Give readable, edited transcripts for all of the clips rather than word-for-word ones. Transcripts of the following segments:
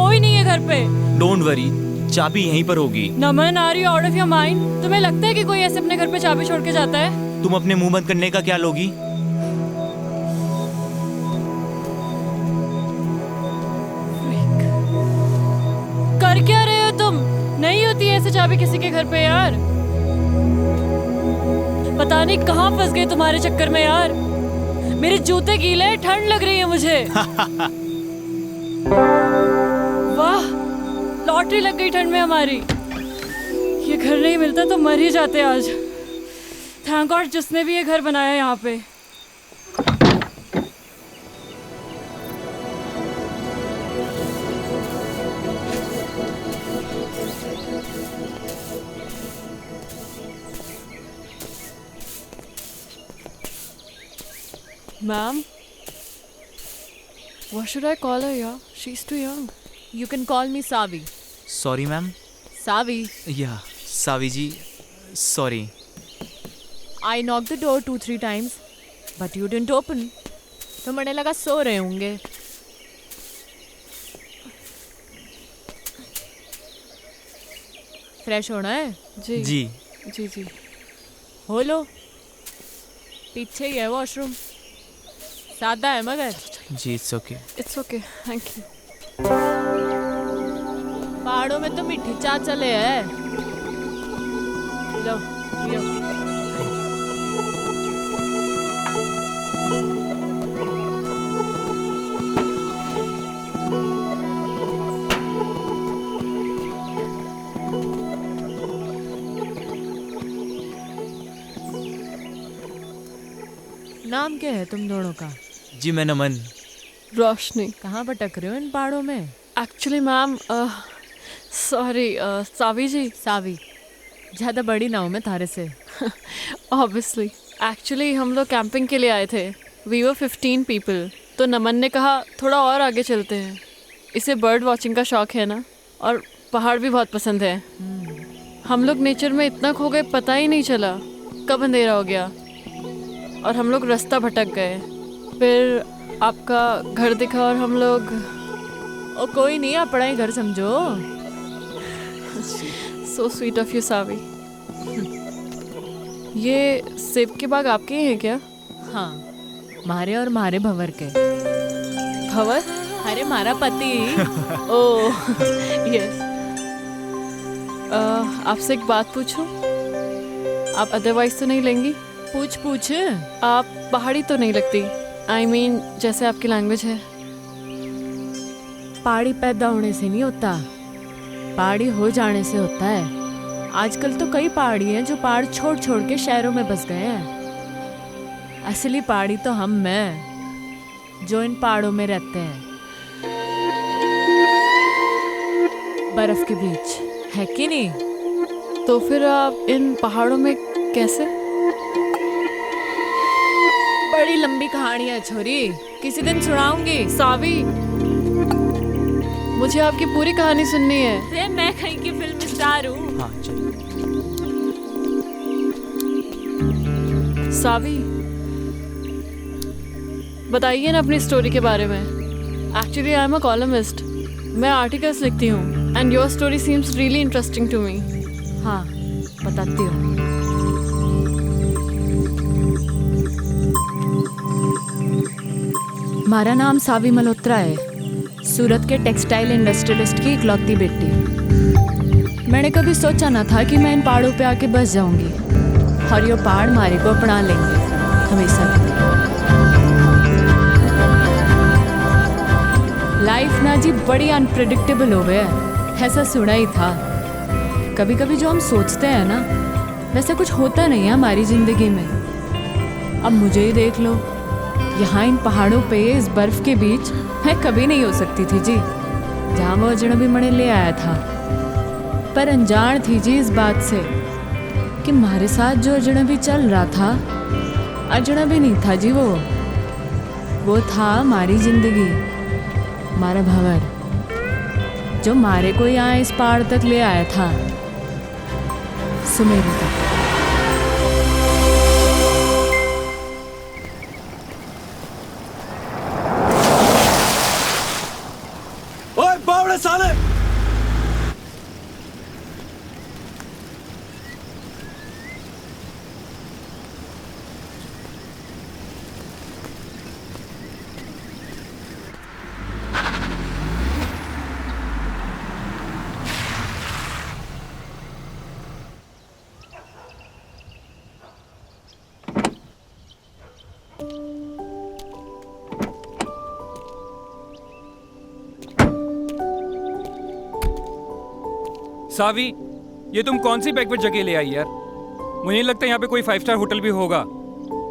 कोई नहीं है घर पे। डोंट वरी, चाबी यहीं पर होगी। Naman, are you out of your mind? तुम्हें लगता है कि कोई ऐसे अपने घर पे चाबी छोड़ के जाता है? तुम अपने मुंह बंद करने का क्या लोगी? कर क्या रहे हो तुम? नहीं होती ऐसे चाबी किसी के घर पे यार। पता नहीं कहाँ फंस गए तुम्हारे चक्कर में यार। मेरे जूते गीले, ठंड लग रही है मुझे। वाह, लॉटरी लग गई ठंड में हमारी। ये घर नहीं मिलता तो मर ही जाते आज। थैंक गॉड जिसने भी ये घर बनाया यहाँ पे। Ma'am, what should I call her? Yeah, she's too young. You can call me Savi. Sorry ma'am. Savi, या सावी जी, sorry. I knocked the door 2-3 times, but you didn't open. तो मैंने लगा सो रहे होंगे। फ्रेश होना है? जी जी जी जी। हो लो, पीछे ही है वॉशरूम। सादा है मगर। जी, it's okay. It's okay, thank you. पहाड़ों में तो मीठी चाय चले है। लो पियो। नाम क्या है तुम दोनों का? जी मैं नमन। रोशनी। कहाँ भटक रहे हो इन पहाड़ों में? एक्चुअली मैम, सॉरी, सावी जी। सावी, ज़्यादा बड़ी ना हूँ मैं थारे से। ऑब्वियसली। एक्चुअली हम लोग कैंपिंग के लिए आए थे। We were 15 people. तो नमन ने कहा थोड़ा और आगे चलते हैं। इसे बर्ड वॉचिंग का शौक है ना, और पहाड़ भी बहुत पसंद है। हम लोग नेचर में इतना खो गए, पता ही नहीं चला कब अंधेरा हो गया और हम लोग रास्ता भटक गए। फिर आपका घर दिखा और हम लोग। ओ कोई नहीं, अपना ही घर समझो। सो स्वीट ऑफ यू सावी। ये सेब के बाग आपके ही हैं क्या? हाँ, मारे और मारे भंवर के। भंवर? अरे मारा पति। Oh yes. आपसे एक बात पूछूं? आप अदरवाइज तो नहीं लेंगी? पूछ पूछ। आप पहाड़ी तो नहीं लगती। आई मीन जैसे आपकी लैंग्वेज है। पहाड़ी पैदा होने से नहीं होता, पहाड़ी हो जाने से होता है। आजकल तो कई पहाड़ी हैं जो पहाड़ छोड़ छोड़ के शहरों में बस गए हैं। असली पहाड़ी तो हम हैं जो इन पहाड़ों में रहते हैं, बर्फ के बीच, है कि नहीं? तो फिर आप इन पहाड़ों में कैसे? बड़ी लंबी कहानी है छोरी, किसी दिन सुनाऊंगी। सावी, मुझे आपकी पूरी कहानी सुननी है। अरे मैं कहीं की फिल्म स्टार हूँ। हाँ चलिए। सावी, बताइए ना अपनी स्टोरी के बारे में। Actually I am a columnist. मैं आर्टिकल्स लिखती हूँ and your story seems really interesting to me. हाँ बताती हूँ। हमारा नाम सावी मल्होत्रा है, सूरत के टेक्सटाइल इंडस्ट्रियलिस्ट की इकलौती बेटी। मैंने कभी सोचा ना था कि मैं इन पहाड़ों पे आके बस जाऊंगी और ये पहाड़ हमारे को अपना लेंगे हमेशा के लिए। लाइफ ना जी बड़ी अनप्रिडिक्टेबल हो गया है, ऐसा सुना ही था। कभी कभी जो हम सोचते हैं ना, वैसा कुछ होता नहीं है हमारी ज़िंदगी में। अब मुझे ही देख लो, यहाँ इन पहाड़ों पे इस बर्फ़ के बीच मैं कभी नहीं हो सकती थी जी, जहाँ वो अजनबी मणे ले आया था। पर अनजान थी जी इस बात से कि हमारे साथ जो अजनबी चल रहा था, अजनबी नहीं था जी, वो था हमारी ज़िंदगी, हमारा भंवर, जो हमारे को यहाँ इस पहाड़ तक ले आया था, सुमेरु तक। बावड़े साले। सावी, ये तुम कौन सी बैकवर्ड जगह ले आई यार? मुझे नहीं लगता यहाँ पे कोई 5 स्टार होटल भी होगा।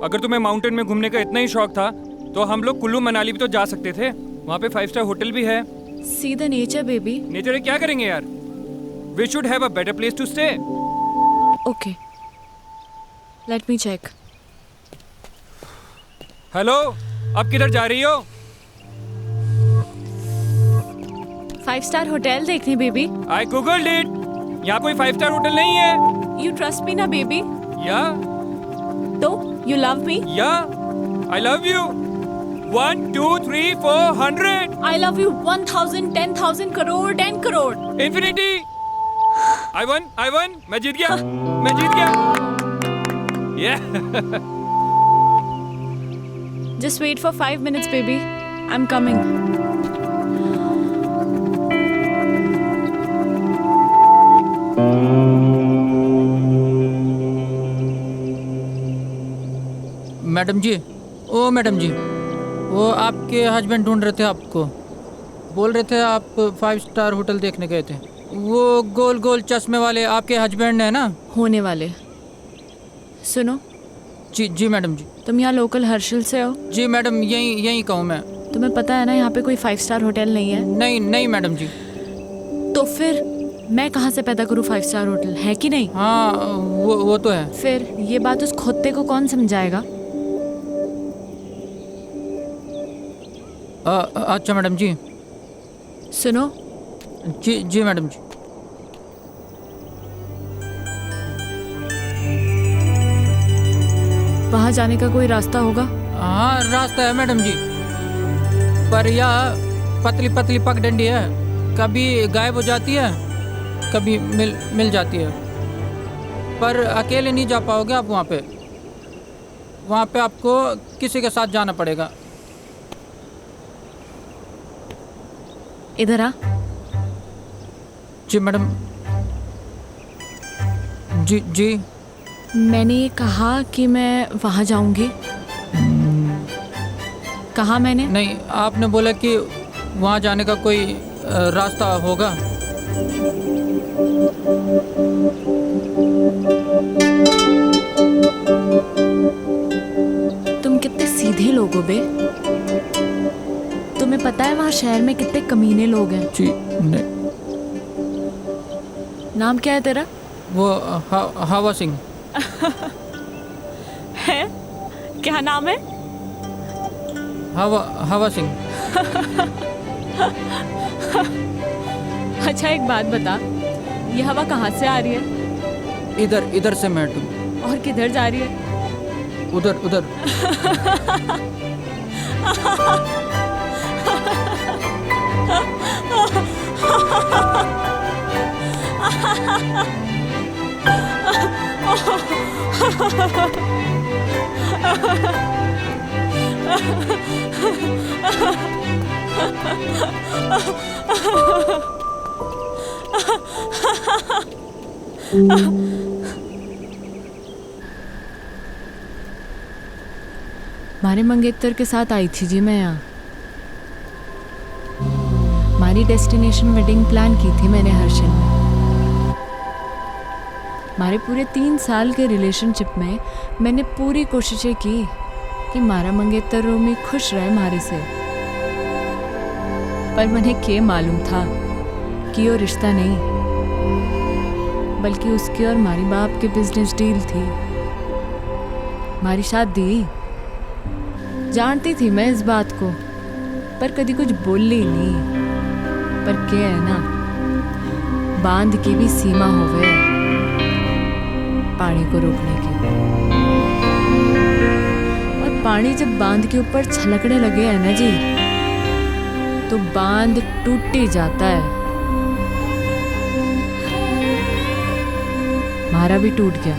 अगर तुम्हें माउंटेन में घूमने का इतना ही शौक था तो हम लोग कुल्लू मनाली भी तो जा सकते थे। वहाँ पे 5 स्टार होटल भी है। See the nature baby. Nature में क्या करेंगे यार? We should have a better place to stay. Okay, let me check. Hello, अब किधर जा रही हो? 5 स्टार होटल देखने बेबी। I googled it. यहाँ कोई 5 स्टार होटल नहीं है। यू ट्रस्ट मी ना बेबी? या तो यू लव मी? या I love you. 1 2 3 4 100 I love you 1000 10,000 crore 10 crore. Infinity. I won. मैं जीत गया। मैं जीत गया। Yeah. Just wait for 5 minutes baby. I'm coming. Madam ji, ओ मैडम जी, वो आपके हस्बैंड ढूंढ रहे थे आपको। बोल रहे थे आप 5 स्टार होटल देखने गए थे। वो गोल गोल चश्मे वाले आपके हस्बैंड है ना? होने वाले। सुनो। जी मैडम जी। तुम यहाँ लोकल हर्षल से हो? जी मैडम, यहीं कहूँ मैं। तुम्हें पता है ना यहाँ पे कोई 5 स्टार होटल नहीं है? नहीं मैडम जी। तो फिर मैं कहाँ से पैदा करूँ 5 स्टार होटल, है कि नहीं? हाँ, वो तो है। फिर ये बात उस खोते को कौन समझाएगा? अच्छा मैडम जी। सुनो। जी मैडम जी। वहाँ जाने का कोई रास्ता होगा? हाँ, रास्ता है मैडम जी, पर यह पतली पतली पगडंडी है। कभी गायब हो जाती है, कभी मिल जाती है। पर अकेले नहीं जा पाओगे आप वहाँ पे। वहाँ पे आपको किसी के साथ जाना पड़ेगा। इधर आ। जी मैडम। जी। मैंने ये कहा कि मैं वहाँ जाऊंगी। कहा मैंने? नहीं, आपने बोला कि वहाँ जाने का कोई रास्ता होगा। तुम कितने सीधे लोग हो बे। तुम्हें पता है वहाँ शहर में कितने कमीने लोग हैं? जी नहीं। नाम क्या है तेरा? वो हवा सिंह है? क्या नाम है? हवा सिंह। अच्छा एक बात बता, ये हवा कहाँ से आ रही है? इधर से मैडम। और किधर जा रही है? उधर। मारे मंगेतर के साथ आई थी जी मैं यहाँ। हमारी डेस्टिनेशन वेडिंग प्लान की थी मैंने हर्षल में। हमारे पूरे 3 साल के रिलेशनशिप में मैंने पूरी कोशिशें की कि मारा मंगेतर रोमी खुश रहे हमारे से। पर मुझे क्या मालूम था कि वो रिश्ता नहीं, बल्कि उसके और हमारी बाप के बिजनेस डील थी। हमारी शादी जानती थी मैं इस बात को, पर कभी कुछ बोली नहीं। पर क्या है ना, बांध की भी सीमा होवे पानी को रोकने की। और पानी जब बांध के ऊपर छलकने लगे है ना जी, तो बांध टूट ही जाता है। हमारा भी टूट गया।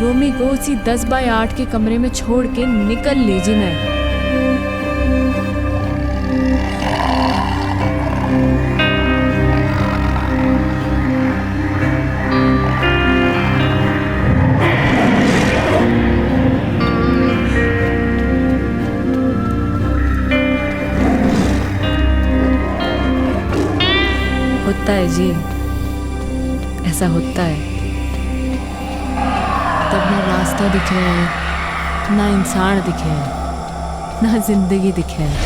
रोमी को उसी 10 बाय 8 के कमरे में छोड़ के निकल लीजिए मैं। होता है जी, ऐसा होता है। तब ना रास्ता दिखे है, ना इंसान दिखे है, ना जिंदगी दिखे है।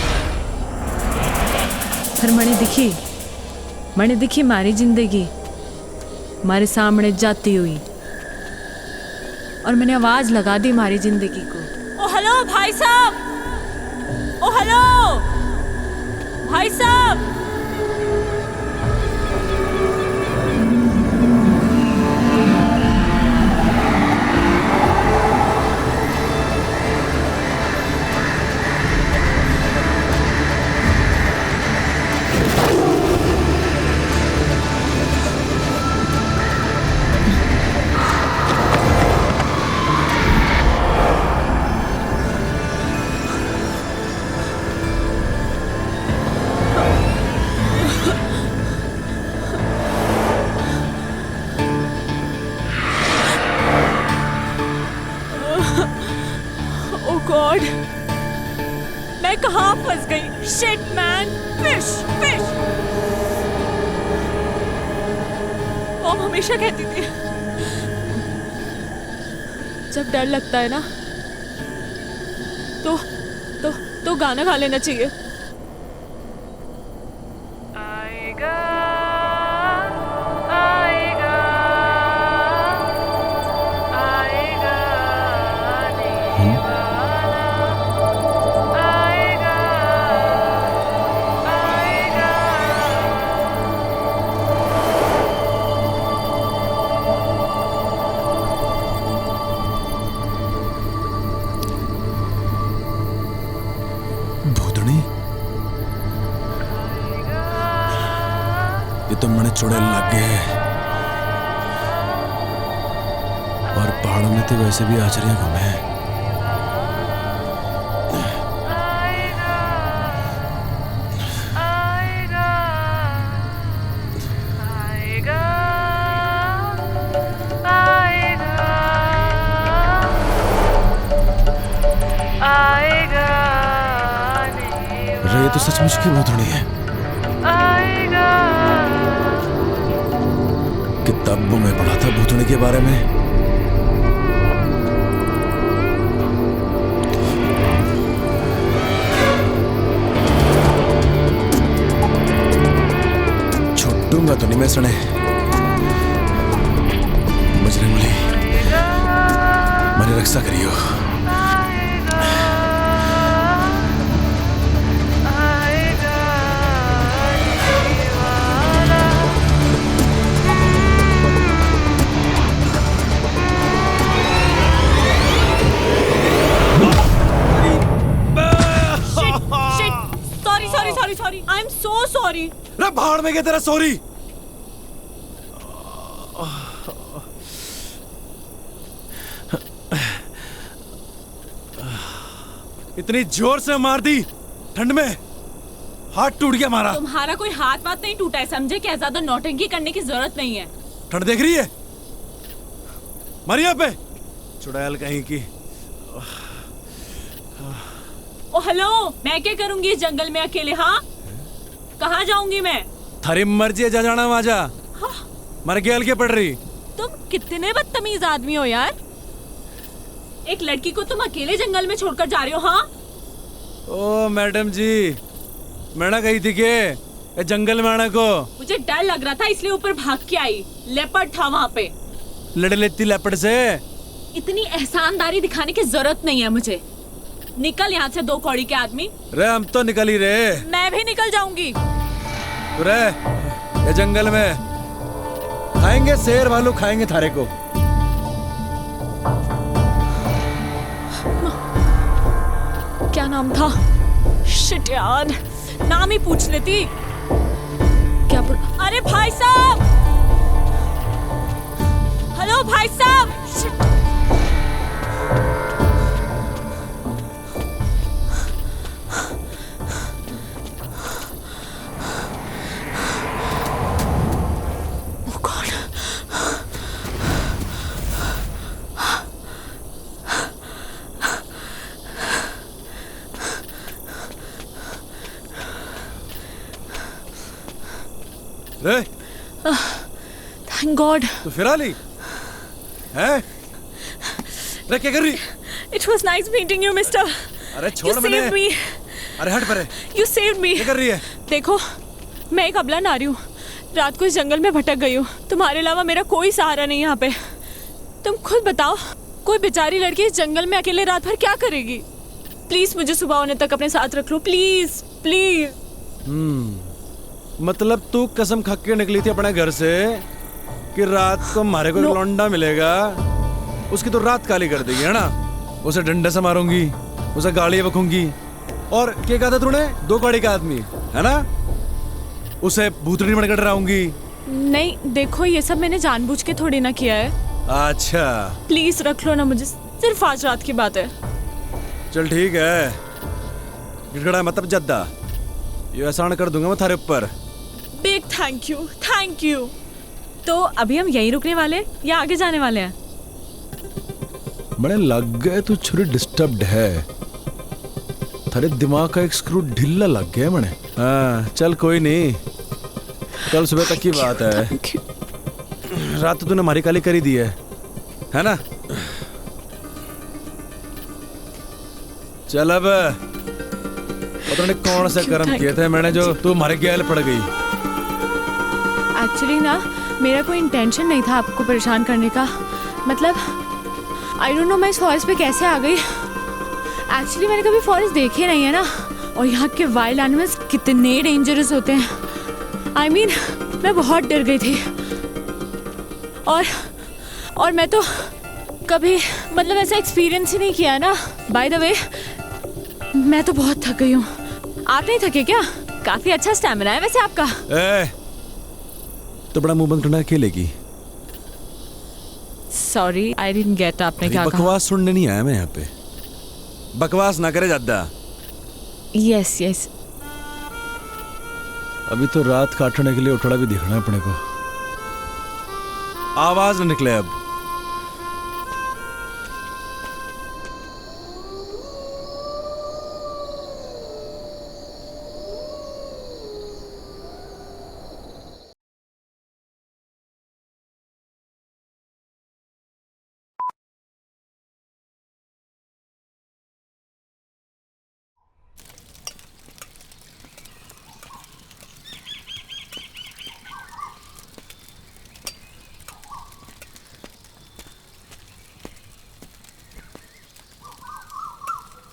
पर मैंने दिखी हमारी जिंदगी हमारे सामने जाती हुई, और मैंने आवाज लगा दी हमारी जिंदगी को। ओ हेलो भाई साहब, ओ हेलो भाई साहब। गॉड, मैं कहाँ फंस गई? Shit man, fish fish. Mom हमेशा कहती थी जब डर लगता है ना तो गाना गा लेना चाहिए। आएगा आएगा आएगा ये तो मने चुड़ैल लग गए हैं, और पहाड़ों में तो वैसे भी आचरियां कम है। ये तो सचमुच की भूतनी है। किताबों में पढ़ा था भूतनी के बारे में। छुट्टूंगा तो नहीं मैं सुने। बजरंग बली मेरी रक्षा करियो। Sorry, I'm so sorry. रे भाड़ में गया तेरा सॉरी। इतनी जोर से मार दी ठंड में, हाथ टूट गया हमारा। तुम्हारा कोई हाथ वाथ नहीं टूटा है, समझे? क्या ज्यादा नौटंकी करने की जरूरत नहीं है। ठंड देख रही है मर यहाँ पे, चुड़ैल कहीं की। ओ हेलो, मैं क्या करूंगी इस जंगल में अकेले? हाँ, कहाँ जाऊंगी मैं? थारी मर्जी है, जा जाना वहां जा। हाँ? मर के हल्के पड़ रही। तुम कितने बदतमीज आदमी हो यार। एक लड़की को तुम अकेले जंगल में छोड़कर जा रहे हो। हाँ? ओ मैडम जी, मैंने कही थी कि जंगल में आने को। मुझे डर लग रहा था इसलिए ऊपर भाग के आई। लेपर्ड था वहाँ पे। लड़ लेती लेपर्ड से। इतनी एहसानदारी दिखाने की जरूरत नहीं है मुझे। निकल यहाँ से, 2 कौड़ी के आदमी। रे हम तो निकल ही रहे। मैं भी निकल जाऊंगी। रे ये जंगल में खाएंगे, शेर भालू खाएंगे थारे को। नाम था? शिट यार, नाम ही पूछ लेती। क्या अरे भाई साहब, हेलो भाई साहब। शिट। Oh God. रे Thank God. तू फिर आ ली हैं? रे क्या कर रही? It was nice meeting you, mister. अरे You छोड़ मैंने। saved me. अरे हट परे। You saved me. क्या कर रही है? देखो, मैं एक अबला नारी हूँ। रात को इस जंगल में भटक गई हूँ। तुम्हारे अलावा मेरा कोई सहारा नहीं यहाँ पे। तुम खुद बताओ, कोई बेचारी लड़की इस जंगल में अकेले रात भर क्या करेगी? प्लीज मुझे सुबह होने तक अपने साथ रख लो, प्लीज प्लीज। मतलब तू कसम खा के निकली थी अपने घर से कि रात को हमारे को एक लौंडा मिलेगा, उसकी तो रात काली कर देगी, है ना? उसे डंडे से मारूंगी, उसे गाड़ी बकूंगी, और क्या कहा था तूने? 2 गाड़ी का आदमी, है ना? उसे भूतनी बनकर डराऊंगी। नहीं, देखो ये सब मैंने जानबूझ के थोड़ी ना किया है। अच्छा प्लीज रख लो ना मुझे, सिर्फ आज रात की बात है। चल ठीक है, गिड़गड़ा मतलब जद्दा, ये एहसान कर दूंगा मैं थारे ऊपर। Big thank you, thank you. तो अभी हम यहीं रुकने वाले हैं या आगे जाने वाले हैं? बड़े लग गए तू छुरी डिस्टर्ब्ड है, थारे दिमाग का एक स्क्रू ढीला लग गया मने। हाँ चल कोई नहीं, कल सुबह तक की बात है। Thank you. रात तो तूने हमारी काली करी दी है ना? चल अब पता नहीं कौन से कर्म किए थे मैंने जो तू हमारे गैल पड़ गई। एक्चुअली ना मेरा कोई इंटेंशन नहीं था आपको परेशान करने का। मतलब आई डोंट नो मैं इस फॉरेस्ट पे कैसे आ गई। एक्चुअली मैंने कभी फॉरेस्ट देखे नहीं है ना, और यहाँ के वाइल्ड एनिमल्स कितने डेंजरस होते हैं। आई मीन मैं बहुत डर गई थी, और मैं तो कभी मतलब ऐसा एक्सपीरियंस ही नहीं किया ना। बाय द वे मैं तो बहुत थक गई हूँ। आप नहीं थके क्या? काफी अच्छा स्टैमिना है वैसे आपका। तो बड़ा मुंह बंद करना अकेले की। सॉरी आई डिडंट गेट, आपने क्या कहा? बकवास सुनने नहीं आया मैं यहाँ पे, बकवास ना करे ज्यादा। Yes yes. अभी तो रात काटने के लिए उठड़ा भी दिखना है अपने को, आवाज न निकले अब।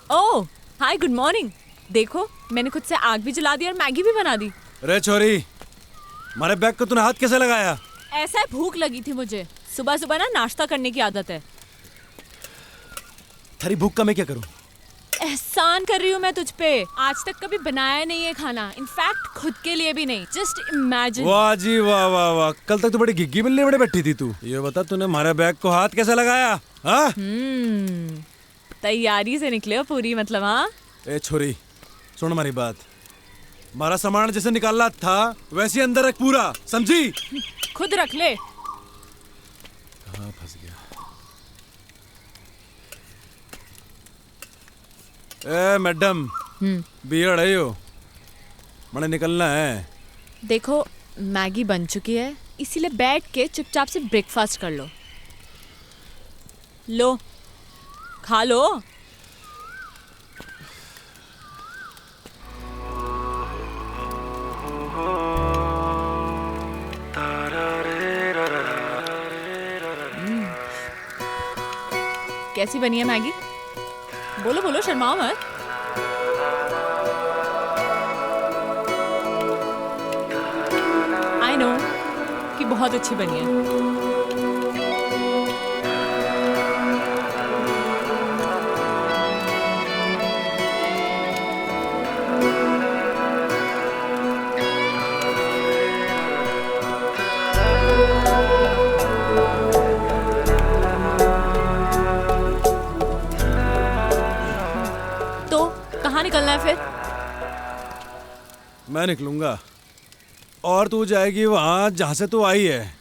ओह हाय, गुड मॉर्निंग। देखो मैंने खुद से आग भी जला दी और मैगी भी बना दी। रे छोरी, हमारे बैग को तूने हाथ कैसे लगाया? ऐसा है, भूख लगी थी मुझे। सुबह सुबह ना नाश्ता करने की आदत है। थारी भूख का मैं क्या करूं? एहसान कर रही हूँ मैं तुझ पे। आज तक कभी बनाया नहीं है खाना, इनफैक्ट खुद के लिए भी नहीं। Just imagine. वाह जी वाह वाह वाह, कल तक तो बड़ी घिग्गी मिलने बड़े बैठी थी तू। ये बता तूने हमारे बैग को हाथ कैसे लगाया? हाँ? तैयारी से निकले हो पूरी, मतलब। हाँ ए छोरी सुन हमारी बात, हमारा सामान जैसे निकालना था वैसे ही अंदर रख पूरा, समझी? खुद रख ले। कहाँ फंस गया? ए मैडम, बियर है यो, मैंने निकलना है। देखो मैगी बन चुकी है, इसीलिए बैठ के चुपचाप से ब्रेकफास्ट कर लो। लो खा लो। कैसी बनी है मैगी? बोलो बोलो, शर्माओ मत। आई नो कि बहुत अच्छी बनी है। निकलना है फिर? मैं निकलूंगा और तू जाएगी वहां जहां से तू आई है।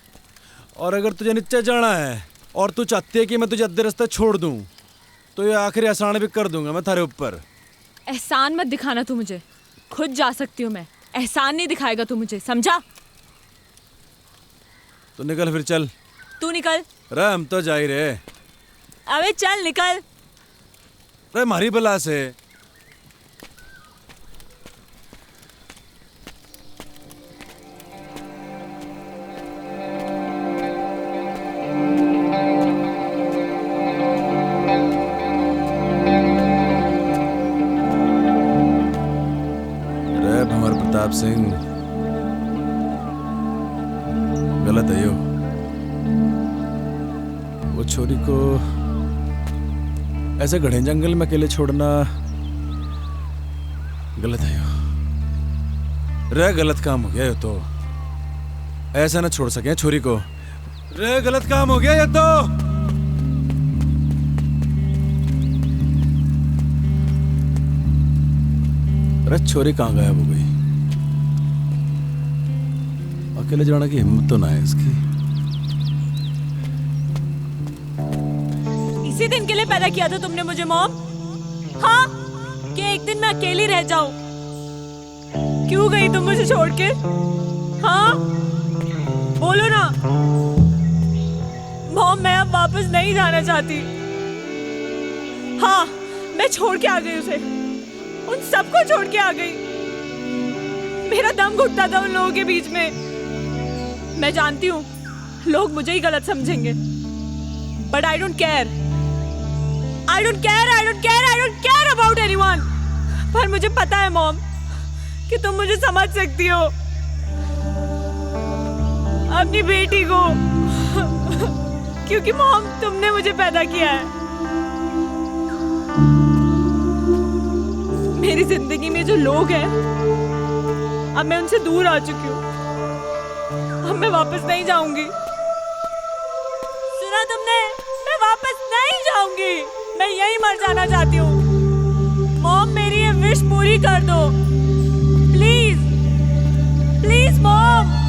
और अगर तुझे नीचे जाना है और तू चाहती है कि मैं तुझे अद्धे रास्ते छोड़ दूं तो ये आखिरी एहसान भी कर दूंगा मैं थारे ऊपर। एहसान मत दिखाना तू मुझे, खुद जा सकती हूँ मैं, एहसान नहीं दिखाएगा तू मुझे, समझा? तो निकल फिर चल। तू निकल। रे हम तो जा ही रहे। अबे चल निकल। रे मारी बला से। रे भंवर प्रताप सिंह, गलत है यो। वो छोरी को ऐसे घने जंगल में अकेले छोड़ना गलत है यो। रे गलत काम हो गया ये तो, ऐसा ना छोड़ सके छोरी को। रे गलत काम हो गया ये तो। रे छोरी कहाँ गायब हो गई? अकेले जाने की हिम्मत तो ना है इसकी। इसी दिन के लिए पैदा किया था तुमने मुझे मॉम? हाँ, कि एक दिन मैं अकेली रह जाऊं? क्यों गई तुम मुझे छोड़ के? हाँ, बोलो ना। मॉम मैं अब वापस नहीं जाना चाहती। हाँ, मैं छोड़ के आ गई उसे, उन सबको छोड़ के आ गई। मेरा दम घुटता था उन लोगों के बीच में। मैं जानती हूँ लोग मुझे ही गलत समझेंगे, but I don't care. I don't care about anyone. पर मुझे पता है मॉम कि तुम मुझे समझ सकती हो, अपनी बेटी को, क्योंकि मॉम तुमने मुझे पैदा किया है। मेरी जिंदगी में जो लोग हैं अब मैं उनसे दूर आ चुकी हूँ। अब मैं वापस नहीं जाऊंगी। सुना तुमने? मैं वापस नहीं जाऊंगी। मैं यहीं मर जाना चाहती हूँ। मॉम मेरी ये विश पूरी कर दो प्लीज, प्लीज मॉम।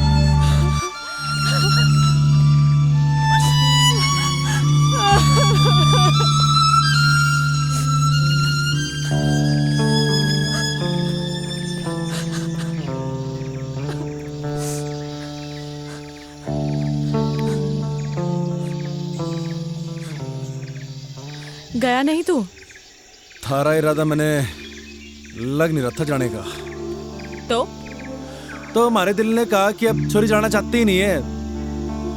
गया नहीं तू? थारा इरादा मैंने लग नहीं रहा था जाने का। तो हमारे दिल ने कहा कि अब छोरी जाना चाहती ही नहीं है,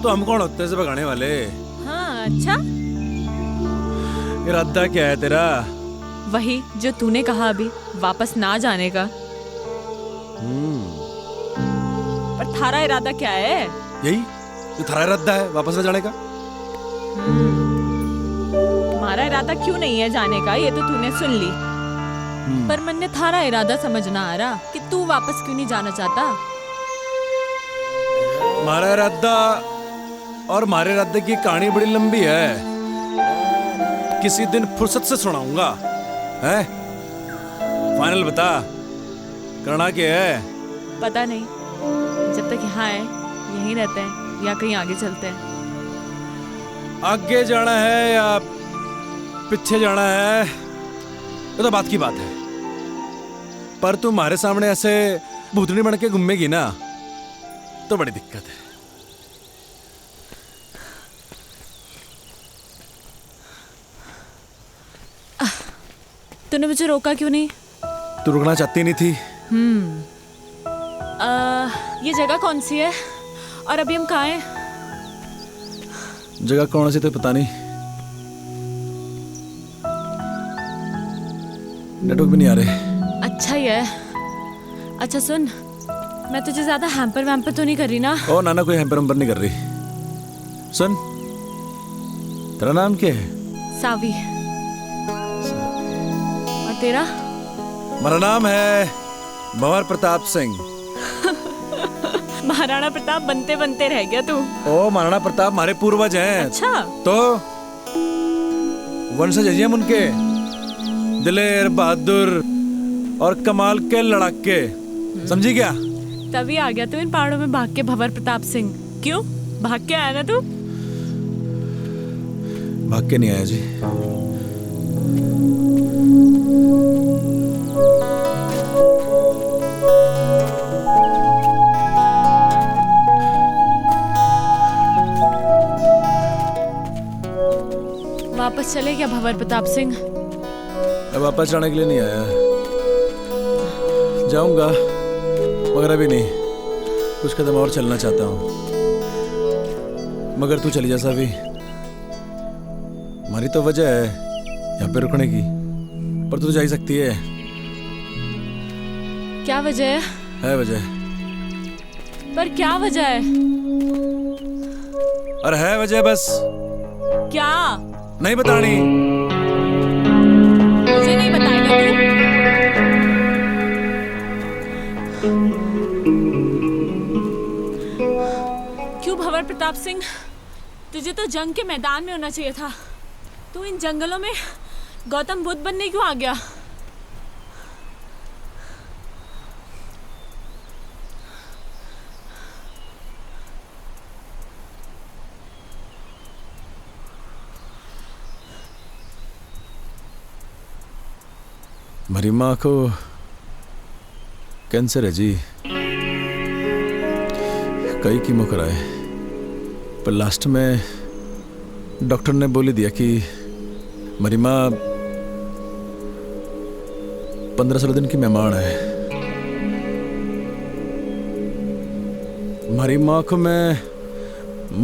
तो हम कौन होते हैं इसे भगाने वाले? हाँ अच्छा, इरादा क्या है तेरा? वही जो तूने कहा अभी, वापस ना जाने का। पर थारा इरादा क्या है? यही जो थारा इरादा है, वापस न जाने का। हमारा इरादा क्यों नहीं है जाने का, ये तो तूने सुन ली। पर मन ने थारा इरादा समझ ना आ रहा कि तू वापस क्यों नहीं जाना चाहता। हमारा इरादा और हमारे इरादे की कहानी बड़ी लंबी है, किसी दिन फुर्सत से सुनाऊंगा। हैं? फाइनल बता, करना क्या है? पता नहीं, जब तक यहाँ है यहीं रहते हैं या कहीं आगे चलते हैं। आगे जाना है या पीछे जाना है ये तो बात की बात है, पर तू हमारे सामने ऐसे भूतनी बन के घूमेगी ना तो बड़ी दिक्कत है। तूने मुझे रोका क्यों नहीं? तू रुकना चाहती नहीं थी। ये जगह कौन सी है और अभी हम कहाँ हैं? जगह कौन सी तो पता नहीं, नेटवर्क भी नहीं आ रहे। अच्छा ही है। अच्छा सुन, मैं तुझे ज्यादा हैम्पर वैम्पर तो नहीं कर रही ना? ओ नाना, कोई हैम्पर वैम्पर नहीं कर रही। सुन, तेरा नाम क्या है? सावी। और तेरा? मेरा नाम है भंवर प्रताप सिंह। महाराणा प्रताप बनते बनते रह गया तू। ओ महाराणा प्रताप हमारे पूर्वज हैं। अच्छा, तो वंशज हैं हम उनके, दिलेर बहादुर और कमाल के लड़ाके, समझी क्या? तभी आ गया तू इन पहाड़ों में भाग के भंवर प्रताप सिंह। क्यों भाग के आया ना तू? भाग के नहीं आया जी। वापस चले क्या भंवर प्रताप सिंह? मैं वापस जाने के लिए नहीं आया, जाऊंगा मगर अभी नहीं, कुछ कदम और चलना चाहता हूँ। मगर तू चली जा सावी, हमारी तो वजह है यहाँ पे रुकने की, पर तू जा ही सकती है। क्या वजह है वजह, पर क्या वजह है? अरे है वजह, बस क्या? नहीं बतानी। मुझे नहीं बताएगा तू? क्यों भंवर प्रताप सिंह, तुझे तो जंग के मैदान में होना चाहिए था। तू इन जंगलों में गौतम बुद्ध बनने क्यों आ गया? मेरी माँ को कैंसर है जी, कई कीमो कराए, पर लास्ट में डॉक्टर ने बोली दिया कि मेरी माँ 15-16 दिन की मेहमान है। हमारी माँ को मैं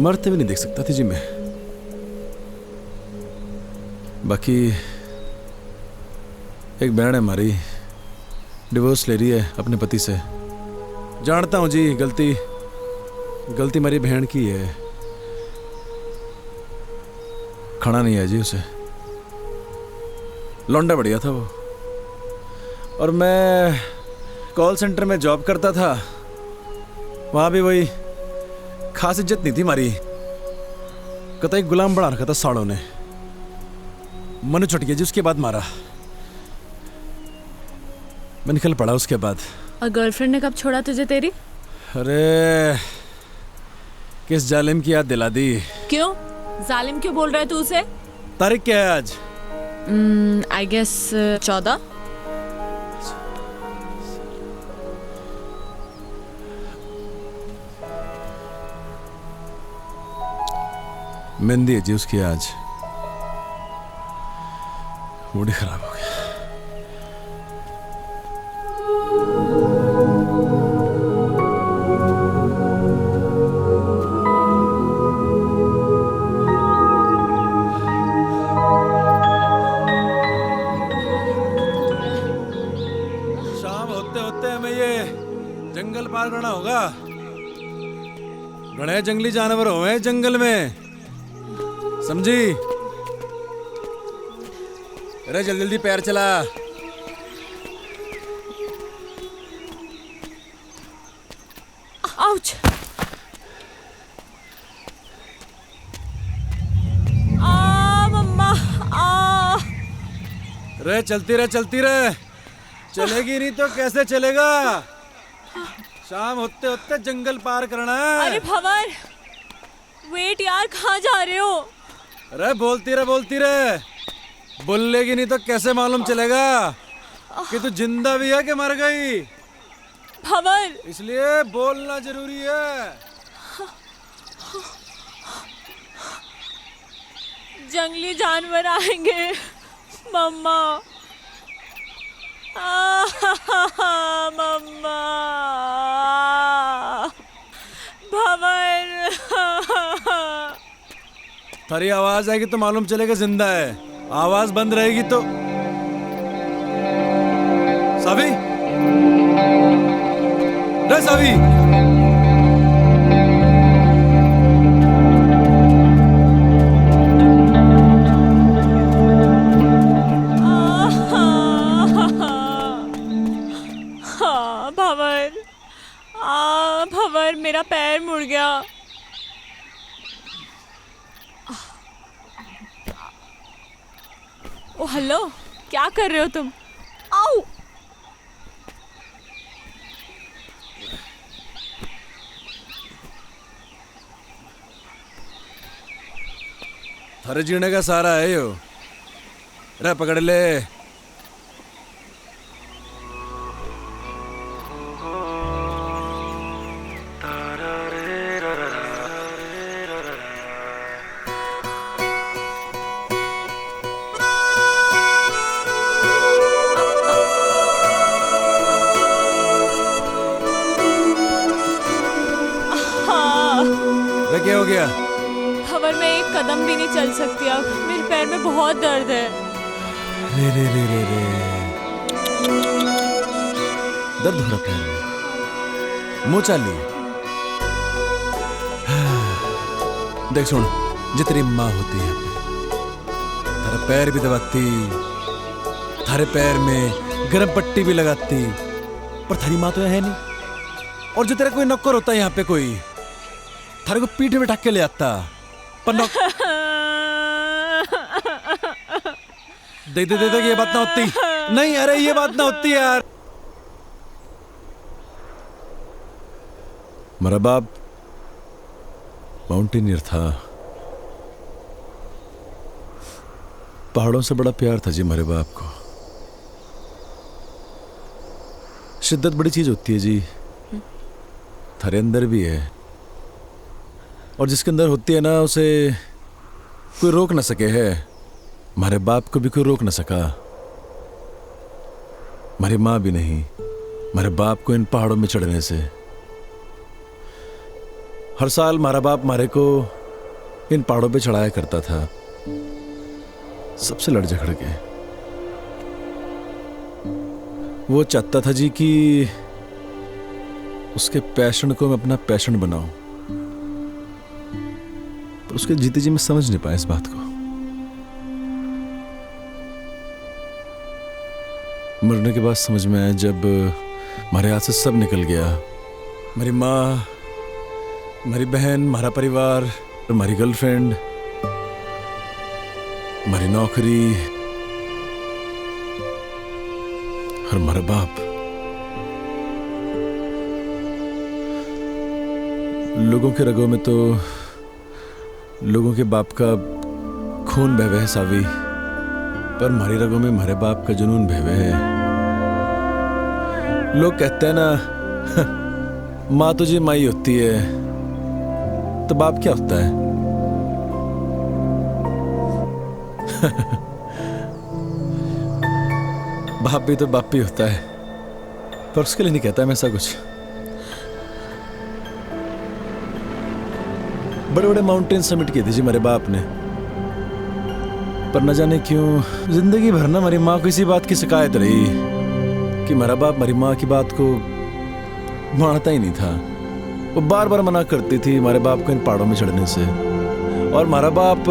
मरते भी नहीं देख सकता थी जी मैं। बाकी एक बहन है हमारी, डिवोर्स ले रही है अपने पति से। जानता हूँ जी, गलती मेरी बहन की है, खाना नहीं है जी उसे। लौंडा बढ़िया था वो, और मैं कॉल सेंटर में जॉब करता था, वहाँ भी वही खास इज्जत नहीं थी हमारी, कतई गुलाम बना रखा था साड़ों ने। मनु चट गया जी, उसके बाद मारा, मैं निकल पड़ा उसके बाद। और गर्लफ्रेंड ने कब छोड़ा तुझे तेरी? अरे किस जालिम की याद दिला दी। क्यों जालिम क्यों बोल रहा है तू उसे? तारीख क्या है आज? I guess 14। मेहंदी है जी उसकी आज, मूड ही खराब हो गया। शाम होते होते हमें ये जंगल पार करना होगा। घने जंगली जानवर हुए जंगल में, समझी? अरे जल्दी जल्दी पैर चला। आउच! आ मम्मा आ! रे चलती रहे, चलेगी नहीं तो कैसे चलेगा? शाम होते होते जंगल पार करना है। अरे भंवर, वेट यार, कहाँ जा रहे हो? अरे बोलती रहे, बोलेगी नहीं तो कैसे मालूम चलेगा कि तू जिंदा भी है कि मर गई? भंवर, इसलिए बोलना जरूरी है। जंगली जानवर आएंगे मम्मा। मम्मा, भंवर। तेरी आवाज आएगी तो मालूम चलेगा जिंदा है, आवाज बंद रहेगी तो। सावी, रे सावी, भंवर, मेरा पैर मुड़ गया। ओ हेलो, क्या कर रहे हो तुम? आओ! थारे जीने का सारा है यो। रे पकड़ ले। रे क्या हो गया? खबर मैं एक कदम भी नहीं चल सकती अब, मेरे पैर में बहुत दर्द है। रे रे रे रे रे दर्द हो रहा पैर में। मुंह चाली। देख सुन, जो तेरी माँ होती है थारा पैर भी दबाती, थारे पैर में गर्म पट्टी भी लगाती, पर थारी माँ तो है नहीं। और जो तेरा कोई नौकर होता है यहाँ पे कोई, थारे को पीठ में ढक के ले आता, पर देख दे दे ये बात ना होती। नहीं अरे ये बात ना होती यार। मेरा बाप माउंटेनियर था, पहाड़ों से बड़ा प्यार था जी मेरे बाप को। शिद्दत बड़ी चीज होती है जी, थारे अंदर भी है, और जिसके अंदर होती है ना उसे कोई रोक ना सके है। हमारे बाप को भी कोई रोक ना सका, हमारी माँ भी नहीं, हमारे बाप को इन पहाड़ों में चढ़ने से। हर साल हमारा बाप हमारे को इन पहाड़ों पे चढ़ाया करता था, सबसे लड़ झगड़ के। वो चाहता था जी कि उसके पैशन को मैं अपना पैशन बनाऊं, पर उसके जीते जी मैं समझ नहीं पाया इस बात को। मरने के बाद समझ में आया जब हमारे हाथ से सब निकल गया। मेरी माँ, हमारी बहन, हमारा परिवार, हमारी गर्लफ्रेंड, हमारी नौकरी और हमारा बाप। लोगों के रगों में तो लोगों के बाप का खून बह है सावी, पर हमारी रगों में हमारे बाप का जुनून बह है। लोग कहते हैं ना माँ तुझे माई होती है, तो बाप क्या होता है? बाप भी तो बाप ही होता है, पर उसके लिए नहीं कहता मैं ऐसा कुछ। बड़े बड़े माउंटेन समिट किए थे जी मेरे बाप ने, पर न जाने क्यों जिंदगी भर ना हमारी माँ को इसी बात की शिकायत रही कि मेरा बाप हमारी माँ की बात को मानता ही नहीं था। वो बार बार मना करती थी हमारे बाप को इन पहाड़ों में चढ़ने से, और हमारा बाप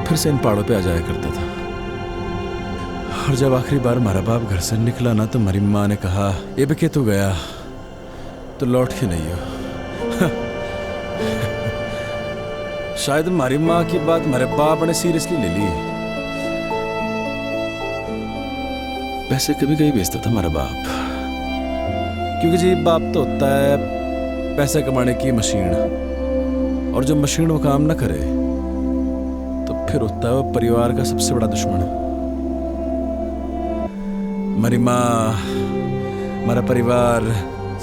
फिर से इन पहाड़ों पे आ जाया करता था। और जब आखिरी बार हमारा बाप घर से निकला ना, तो हमारी माँ ने कहा ये भी तू गया तो लौट के नहीं हो। शायद हमारी माँ की बात हमारे बाप ने सीरियसली ले ली। पैसे कभी कभी बेचता था हमारा बाप, क्योंकि जी बाप तो होता है पैसे कमाने की मशीन, और जब मशीन वो काम ना करे तो फिर होता है वो परिवार का सबसे बड़ा दुश्मन। हमारी माँ, हमारा परिवार,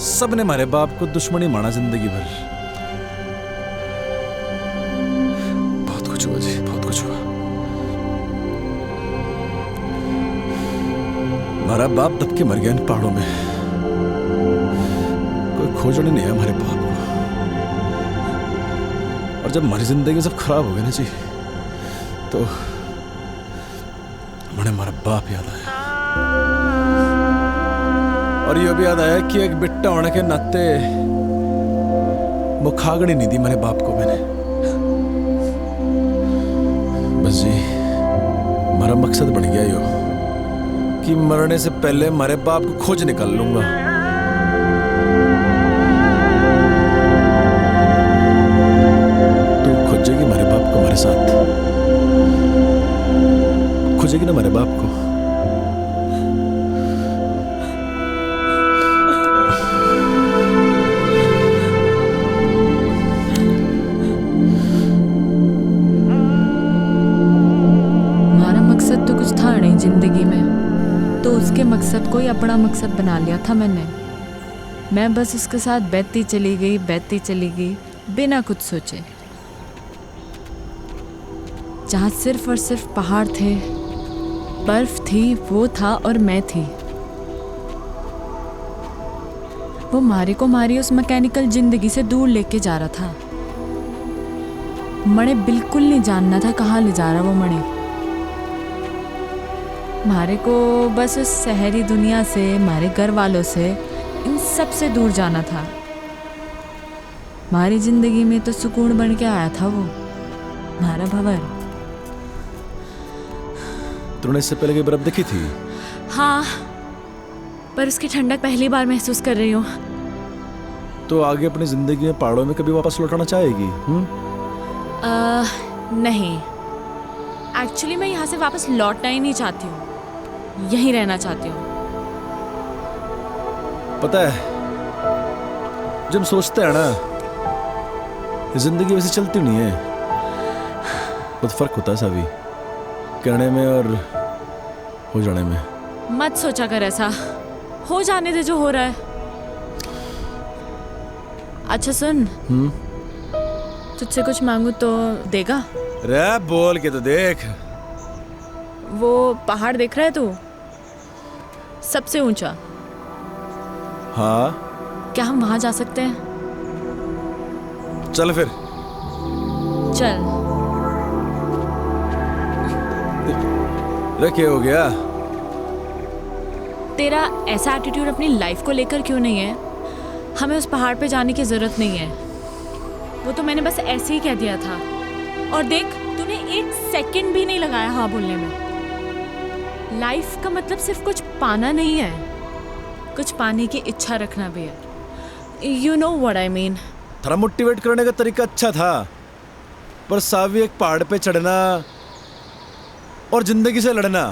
सब ने हमारे बाप को दुश्मन ही माना जिंदगी भर। बहुत कुछ हुआ जी, बहुत कुछ हुआ। हमारा बाप दब के मर गया इन पहाड़ों में, कोई खोजने नहीं है हमारे बाप को। और जब हमारी जिंदगी सब खराब हो गई ना जी, तो मुझे हमारा बाप याद आया। और ये भी याद आया कि एक बिट्टा होने के नाते वो खागड़ी नहीं दी मेरे बाप को मैंने। बस जी हमारा मकसद बन गया यो कि मरने से पहले हमारे बाप को खोज निकाल लूंगा। तू खोजेगी हमारे बाप को हमारे साथ, खोजेगी ना हमारे बाप को। कोई अपना मकसद बना लिया था मैंने। मैं बस उसके साथ बहती चली गई बिना कुछ सोचे। जहाँ सिर्फ और सिर्फ पहाड़ थे, बर्फ थी, वो था और मैं थी। वो मारे को मारी उस मैकेनिकल जिंदगी से दूर लेके जा रहा था। मणे बिल्कुल नहीं जानना था कहाँ ले जा रहा वो मणे। मारे को बस उस शहरी दुनिया से, मारे घर वालों से, इन सब से दूर जाना था। हमारी जिंदगी में तो सुकून बन के आया था वो, हमारा भंवर। तूने इससे पहले की बर्फ देखी थी? हाँ, पर उसकी ठंडक पहली बार महसूस कर रही हूँ। तो आगे अपनी जिंदगी में पहाड़ों में कभी वापस लौटाना चाहेगी? नहीं, एक्चुअली मैं यहाँ से वापस लौटना ही नहीं चाहती हूँ, यहीं रहना चाहती हूँ। पता है, जब हम सोचते हैं ना, जिंदगी वैसे चलती नहीं है। बहुत फर्क होता है सावी, कहने में और हो जाने में। मत सोचा कर ऐसा, हो जाने दे जो हो रहा है। अच्छा सुन, तुझसे कुछ मांगू तो देगा? रे बोल के तो देख। वो पहाड़ देख रहा है तू, सबसे ऊंचा? हाँ। क्या हम वहां जा सकते हैं? चल फिर। चल। रे क्या हो गया? तेरा ऐसा एटीट्यूड अपनी लाइफ को लेकर क्यों नहीं है? हमें उस पहाड़ पे जाने की जरूरत नहीं है, वो तो मैंने बस ऐसे ही कह दिया था। और देख, तूने 1 सेकंड भी नहीं लगाया हाँ बोलने में। लाइफ का मतलब सिर्फ कुछ पाना नहीं है, कुछ पाने की इच्छा रखना भी है। You know what I mean. थोड़ा मोटिवेट करने का तरीका अच्छा था, पर सावी एक पहाड़ पे चढ़ना और जिंदगी से लड़ना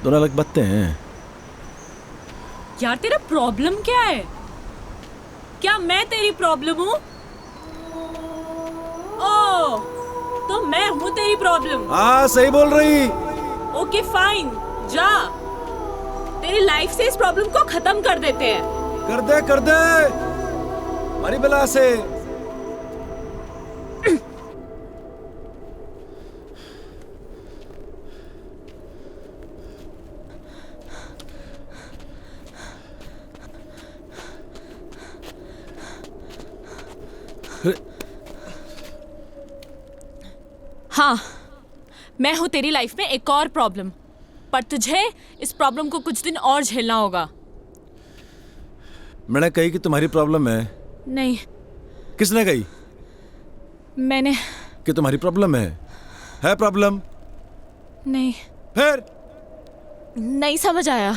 दोनों अलग बातें हैं। यार तेरा प्रॉब्लम क्या है? क्या मैं तेरी प्रॉब्लम हूँ? ओह, तो मैं हूँ तेरी प्रॉब्लम? हाँ सही बोल रही। ओके फाइन, जा, तेरी लाइफ से इस प्रॉब्लम को खत्म कर देते हैं। कर दे हमारी बला से। हाँ, मैं हूँ तेरी लाइफ में एक और प्रॉब्लम, पर तुझे इस प्रॉब्लम को कुछ दिन और झेलना होगा। मैंने कही कि तुम्हारी प्रॉब्लम है? नहीं। किसने कही? मैंने। कि तुम्हारी प्रॉब्लम है प्रॉब्लम? नहीं। फिर? नहीं समझ आया।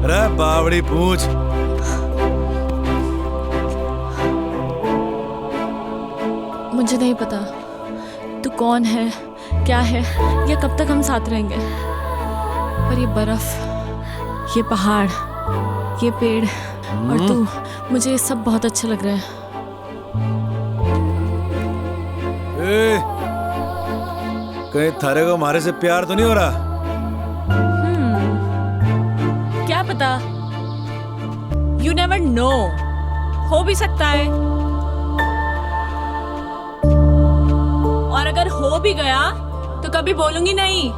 अरे बावड़ी पूछ। मुझे नहीं पता तू कौन है, क्या है, या कब तक हम साथ रहेंगे, पर ये बर्फ, ये पहाड़, ये पेड़ और तू, मुझे ये सब बहुत अच्छा लग रहा है। कहीं थारे को हमारे से प्यार तो नहीं हो रहा? क्या पता, यू नेवर नो, हो भी सकता है। और अगर हो भी गया तो कभी बोलूंगी नहीं।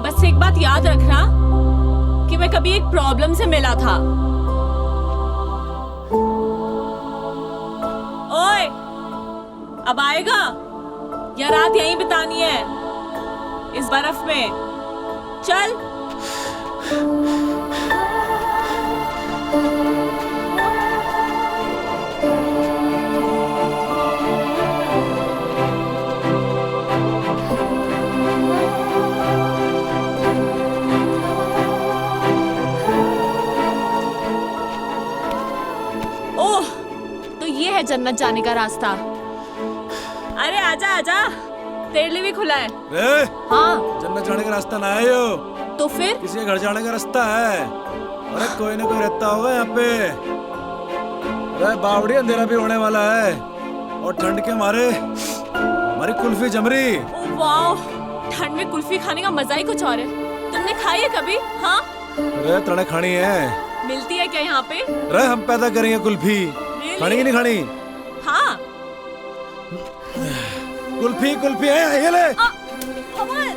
बस एक बात याद रखना कि मैं कभी एक प्रॉब्लम से मिला था। ओए, अब आएगा या रात यहीं बितानी है इस बर्फ में? चल। ओह, तो ये है जन्नत जाने का रास्ता। अरे आजा आजा, तेरे लिए भी खुला है। हाँ, जन्नत जाने का रास्ता ना है यो, तो फिर किसी के घर जाने का रास्ता है। अरे कोई ना कोई रहता होगा यहाँ पे। अरे बावड़ी, अंधेरा भी होने वाला है और ठंड के मारे हमारी कुल्फी जम रही। ओह वाओ, ठंड में कुल्फी खाने का मजा ही कुछ और है। तुमने खाई है कभी? हाँ, अरे तड़े खानी है। मिलती है क्या यहाँ पे? अरे हम पैदा करेंगे कुल्फी। Really? खानी कि नहीं खानी? हाँ। कुल्फी कुल्फी है, ये ले। भंवर,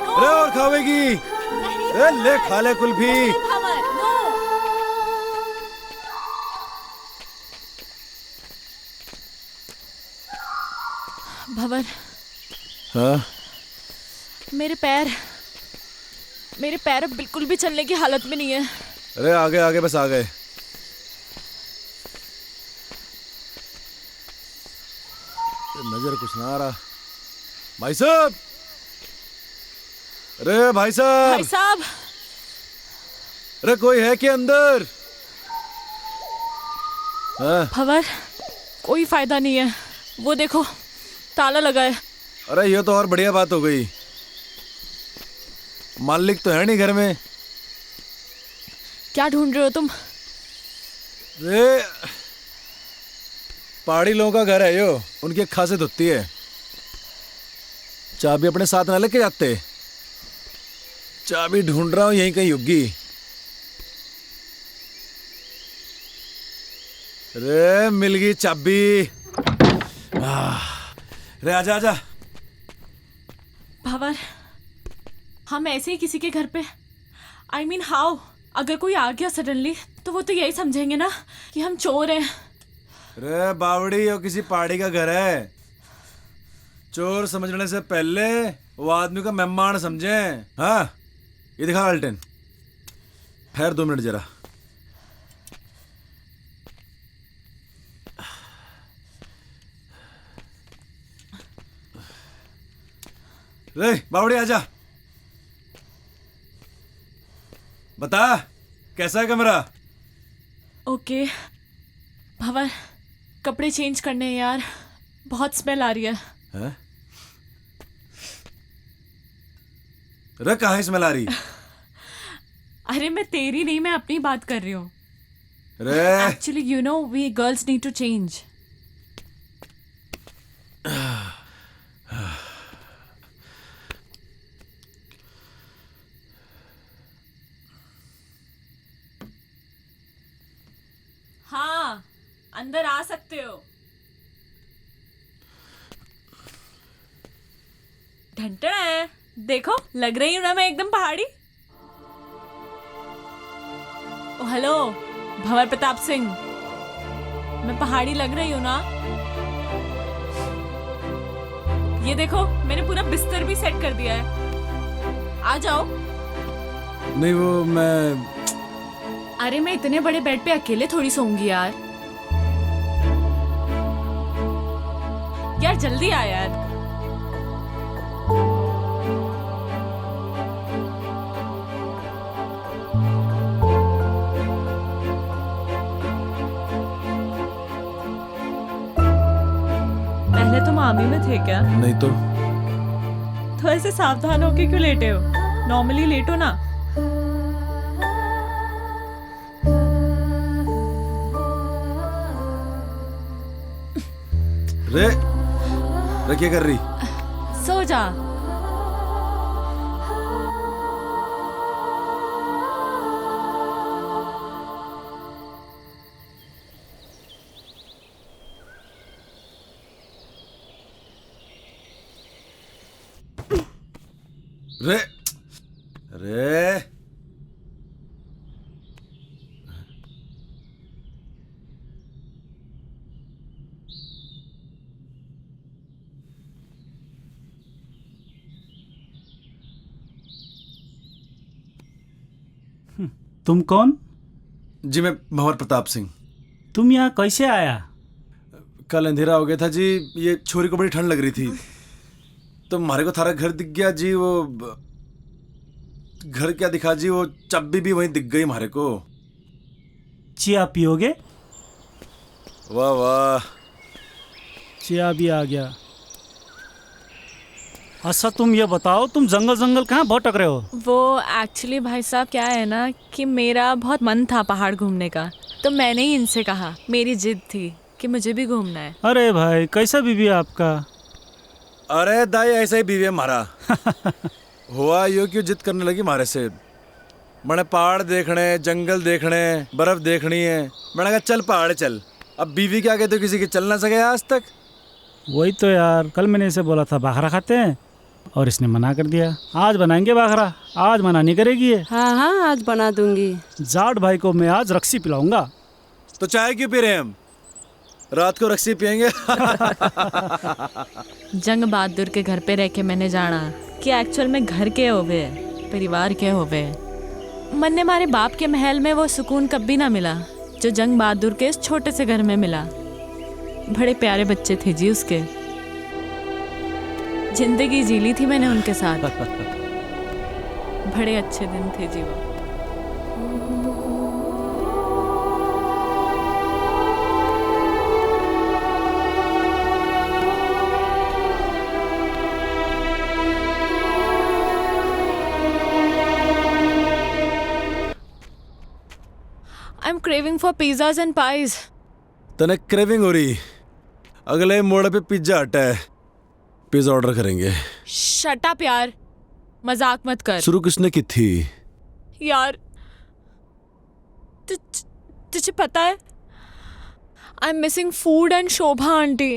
नो, अरे और खावेगी? नहीं, अरे ले, खा ले कुल्फी। भंवर, नो। भंवर, हाँ? मेरे पैर अब बिल्कुल भी चलने की हालत में नहीं है। अरे आगे आगे, बस आ गए। नजर कुछ ना आ रहा। भाई साहब, अरे भाई साहब, भाई साहब, अरे कोई है क्या अंदर? हाँ? भंवर, कोई फायदा नहीं है। वो देखो, ताला लगा है। अरे ये तो और बढ़िया बात हो गई। मालिक तो है नहीं घर में। क्या ढूंढ रहे हो तुम? अरे पहाड़ी लोगों का घर है यो, उनकी खासियत होती है चाबी अपने साथ ना लेके जाते। चाबी ढूंढ रहा हूं, यहीं कहीं होगी। अरे मिल गई चाबी। अरे आजा आजा। भंवर, हम ऐसे ही किसी के घर पे, I mean हाउ, अगर कोई आ गया सडनली तो वो तो यही समझेंगे ना कि हम चोर हैं। अरे बावड़ी, और किसी पहाड़ी का घर है। चोर समझने से पहले वो आदमी का मेहमान समझे। हाँ, ये दिखा अल्टन। ठहर 2 मिनट जरा। रे बावड़ी आजा, बता कैसा है कमरा? ओके भंवर, कपड़े चेंज करने हैं यार, बहुत स्मेल आ रही है। हैं? अरे कहाँ स्मेल आ रही? अरे मैं तेरी नहीं, मैं अपनी बात कर रही हूँ। अरे actually you know we girls need to change. हाँ, अंदर आ सकते हो। ढंटड़ा है, देखो लग रही हूँ ना मैं एकदम पहाड़ी। ओ हेलो भंवर प्रताप सिंह, मैं पहाड़ी लग रही हूँ ना? ये देखो मैंने पूरा बिस्तर भी सेट कर दिया है, आ जाओ। नहीं वो मैं, अरे मैं इतने बड़े बेड पे अकेले थोड़ी सोऊंगी यार। यार जल्दी आ यार। पहले तुम आर्मी में थे क्या? नहीं तो ऐसे सावधान होके क्यों लेटे हो? नॉर्मली लेटो ना। रे क्या कर रही? सो जा। रे रे तुम कौन? जी मैं भंवर प्रताप सिंह। तुम यहाँ कैसे आया? कल अंधेरा हो गया था जी, ये छोरी को बड़ी ठंड लग रही थी तो हमारे को थारा घर दिख गया जी। वो घर क्या दिखा जी, वो चाबी भी वहीं दिख गई हमारे को। चिया पियोगे? वाह वाह, चिया भी आ गया। अच्छा तुम ये बताओ, तुम जंगल जंगल कहाँ भटक रहे हो? वो एक्चुअली भाई साहब क्या है ना कि मेरा बहुत मन था पहाड़ घूमने का, तो मैंने ही इनसे कहा, मेरी जिद थी कि मुझे भी घूमना है। अरे भाई कैसा बीवी है आपका? अरे दाई ऐसा ही बीवी है हमारा। हुआ यो क्यों जिद करने लगी हमारे से। मैंने पहाड़ देखने, जंगल देखने, बर्फ देखनी है। मैंने कहा चल पहाड़ चल। अब बीवी के आगे तो किसी के चल ना सके आज तक। वही तो यार, कल मैंने इसे बोला था बाखरा खाते हैं और इसने मना कर दिया। आज बनाएंगे बाखरा, आज मना नहीं करेगी ये। हाँ हाँ आज बना दूंगी। जाट भाई को मैं आज रक्सी पिलाऊंगा। तो चाय क्यों पी रहे हैं हम? रात को रक्सी पियेंगे। जंग बहादुर के घर पे रह के मैंने जाना कि एक्चुअल में घर के होवे, परिवार के होवे। मन ने हमारे बाप के महल में वो सुकून कभी ना मिला जो जंग बहादुर के इस छोटे से घर में मिला। बड़े प्यारे बच्चे थे जी उसके। जिंदगी जी ली थी मैंने उनके साथ। बड़े अच्छे दिन थे जी वो। I'm craving for pizzas and pies. तने क्रेविंग हो रही? अगले मोड़ पे पिज्जा हटा है, पिज्जा ऑर्डर करेंगे। Shut up यार, मजाक मत कर। शुरू किसने की थी? यार तुझे पता है I'm missing food and Shobha aunty.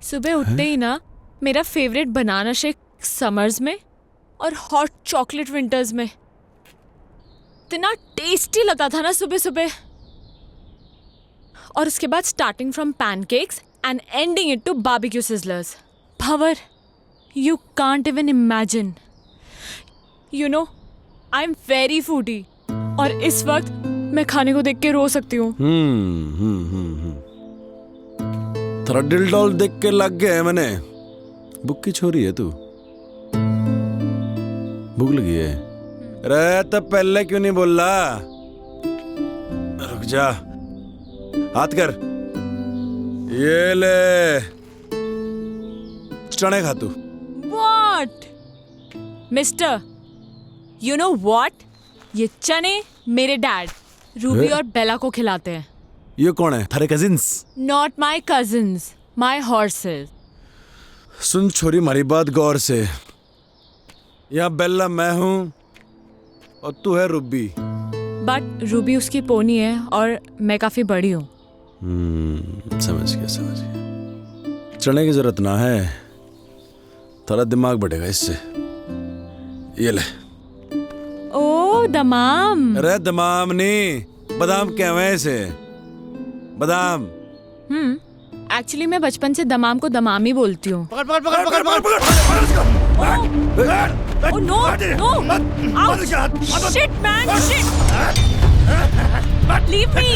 सुबह उठते ही ना मेरा फेवरेट बनाना शेक समर्स में और हॉट चॉकलेट विंटर्स में। इतना टेस्टी लगता था ना सुबह सुबह। और उसके बाद starting from pancakes and ending it to barbecue sizzlers. Bhanwar, you can't even imagine. You know I am very foodie और इस वक्त मैं खाने को देख के रो सकती हूँ। थोड़ा दिल डॉल देख के लग गया है मैंने। भूख की छोरी है तू? भूख लगी है? अरे तो पहले क्यों नहीं बोल रहा? रुक जा, हाथ कर। ये ले चने खा तू। What? Mister, you know what? ये चने मेरे डैड रूबी और बेला को खिलाते हैं। ये कौन है? थारे cousins? Not my cousins, my horses. सुन छोरी हमारी बात गौर से। यहाँ बेला मैं हूँ और तू है रूबी। बट रूबी उसकी पोनी है और मैं काफी बड़ी हूँ। समझ गया। चने की जरूरत ना है, थोड़ा दिमाग बढ़ेगा इससे। ये ले। ओ दमाम। अरे दमाम नहीं, बादाम कहवे इसे, बादाम। एक्चुअली मैं बचपन से दमाम को दमाम ही बोलती हूँ। पकड़ पकड़ पकड़ पकड़ पकड़ पकड़। Oh no, no! Ouch! Shit, man! Shit! Leave me!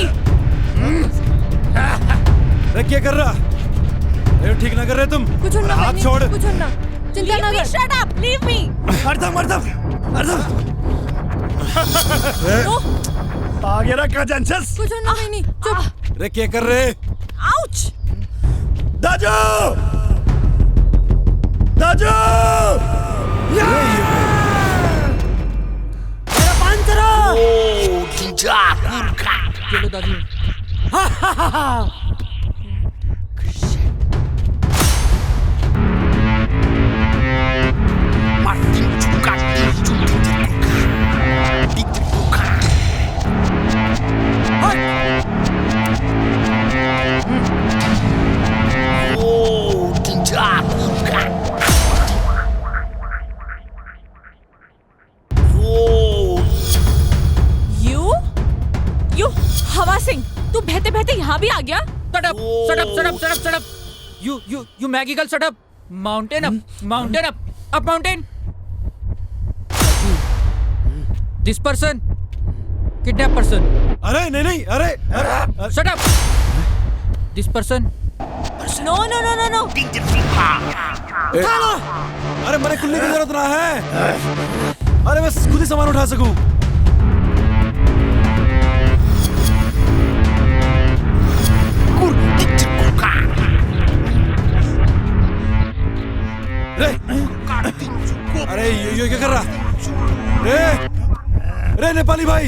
अरे क्या कर रहा? ये ठीक ना कर रहे तुम? कुछ ना, हाथ छोड़। कुछ ना। चिंता ना कर। Shut up! Leave me! अर्धम। आ गया ना कजंसस? कुछ ना नहीं, चुप। अरे क्या कर रहे? Ouch! दाजू! दाजू! चलो दादी। हवा सिंह, तू बहते बहते यहाँ भी आ गया? Shut up! You Maggie girl, shut up! Mountain up, up mountain! This person, kidnap person. अरे नहीं, अरे। Shut up! This person. No. अरे मेरे खुलने की जरूरत ना है। अरे मैं खुद ही सामान उठा सकूं। अरे ये क्या कर रहा? रे नेपाली भाई,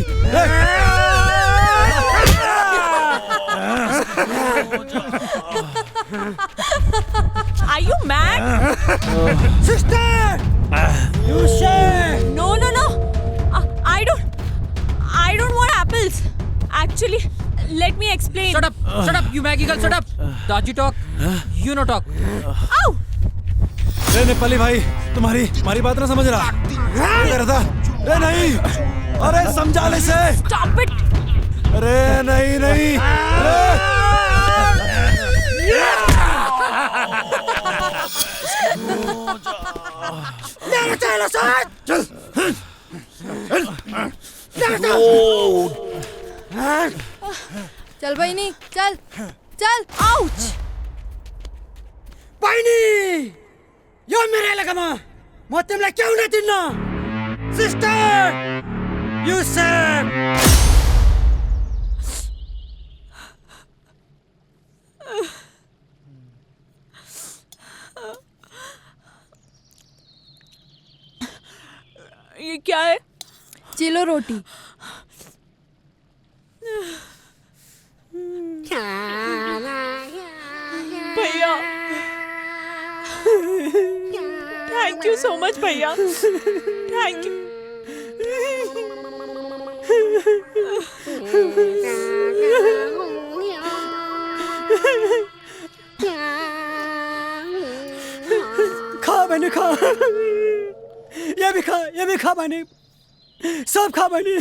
Are you mad? Sister! You say! No. I don't want apples. Actually, let me explain. Shut up, you Maggie girl, shut up. Daji talk, you no talk. Ow! रे नेपाली भाई, तुम्हारी बात ना समझ रहा। क्या कर रहा था? रे नहीं, अरे समझा ले से। Stop it! अरे नहीं, चल बहिनी चल चल Ouch! बहिनी यो मेरो एलेकामा म तिमीलाई क्याउ न दिन्न सिस्टर यु सेड ये क्या है? चिलो रोटी भैया थैंक यू सो मच भैया थैंक यू खा बहिनी खा ये भी खा बहिनी सब खा बहिनी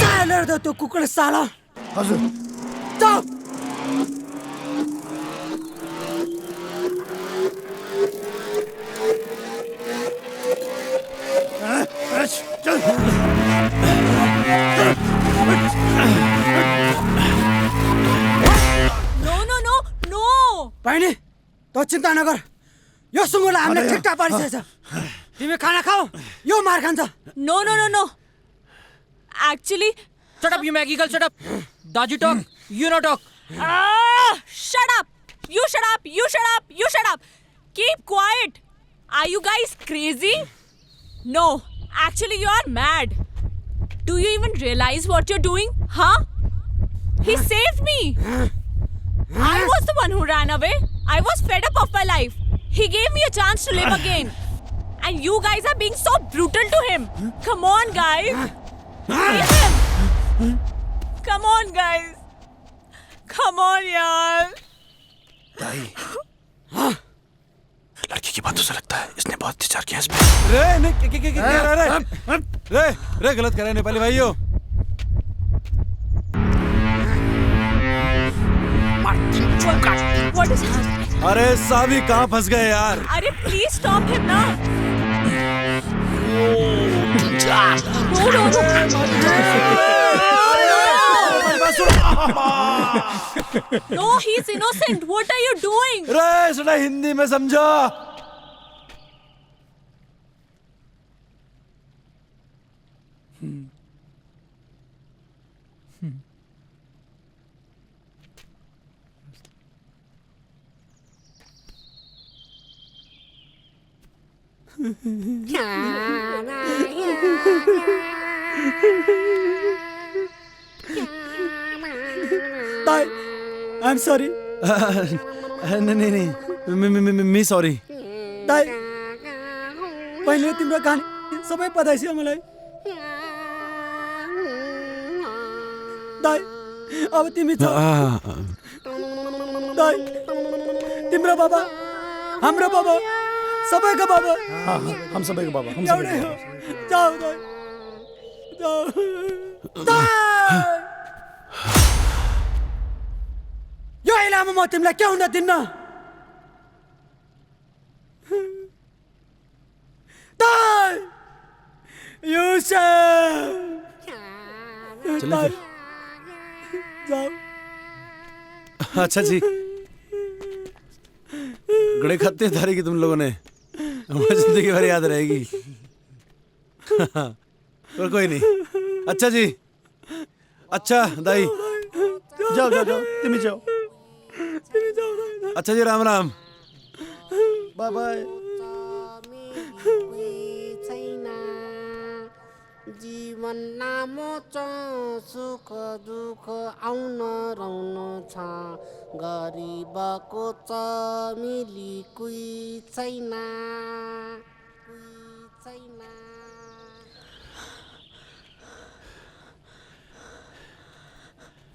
चालेर दे त्यो कुकुर साला हजुर चुप नो बहिनी त चिन्ता नगर यो सुँगुरलाई हामीले ठिकठाक पारिसकेछ तिमी खाना खाऊ यो मार खान्छ no actually Shut up, you Maggie girl, shut up. Daji talk, you no talk. shut up you shut up keep quiet are you guys crazy no actually you are mad do you even realize what you're doing huh he saved me I was the one who ran away I was fed up of my life he gave me a chance to live again and you guys are being so brutal to him come on guys leave him come on guys come on yaar लड़की की बातों से लगता है इसने बहुत विचार किया इस पे। रे रे गलत कर रहे हैं नेपाली भाइयों। what is happening अरे साभी कहाँ फंस गए यार? अरे please stop him ना No, he's innocent. What are you doing? रे सुना हिंदी में समझो। ताई I'm sorry. नहीं मी सॉरी। ताई पहिले तिम्रो कहानी सबै पता छ मलाई। ताई अब तिमी छ। ताई तिम्रो बाबा हाम्रो बाबा सबैको बाबा हम सबैको बाबा हम एउटै हो। जाऊ ताई जाऊ ताई यो इलामा म तिमीलाई के हुन दिन्न ताई चलिए फिर। जाओ अच्छा जी गड़े खाते थारी की तुम लोगों ने हमारी जिंदगी भर याद रहेगी। और कोई नहीं। अच्छा जी अच्छा दाई जाओ जाओ जाओ तिमी जाओ अच्छा जी राम राम। बाय बाय जीवन नामो च सुख दुःख आउन रहन छ गरिबको च मिली कुई छैन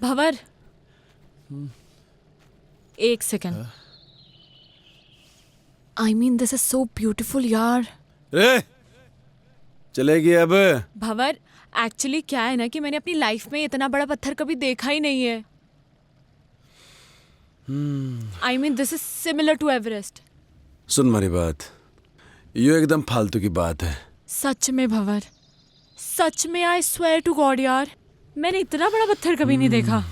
भंवर, एक second. I mean this is so beautiful यार। रे चलेगी अब? भंवर, एक्चुअली क्या है ना कि मैंने अपनी लाइफ में इतना बड़ा पत्थर कभी देखा ही नहीं है। I mean this is similar to Everest. सुन मेरी बात, ये एकदम फालतू की बात है। सच में भंवर, सच में आई स्वेयर टू गॉड यार, मैंने इतना बड़ा पत्थर कभी नहीं देखा।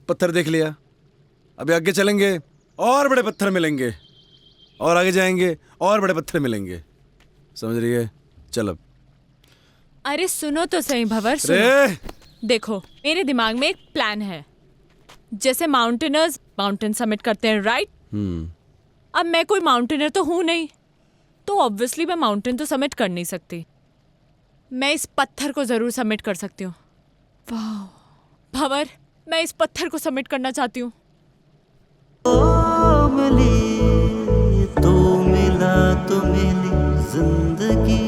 पत्थर देख लिया, अभी आगे चलेंगे और बड़े पत्थर मिलेंगे, और आगे जाएंगे और बड़े पत्थर मिलेंगे, समझ रही है? चल अब। अरे सुनो तो सही भंवर, सुनो। देखो, मेरे दिमाग में एक प्लान है। जैसे माउंटेनर्स माउंटेन समिट करते हैं, राइट? अब मैं कोई माउंटेनर तो हूं नहीं, तो ऑब्वियसली मैं माउंटेन तो समिट कर नहीं सकती। मैं इस पत्थर को जरूर समिट कर सकती हूँ। वाह भंवर, मैं इस पत्थर को समिट करना चाहती हूँ। तो मिला तो मिली जिंदगी।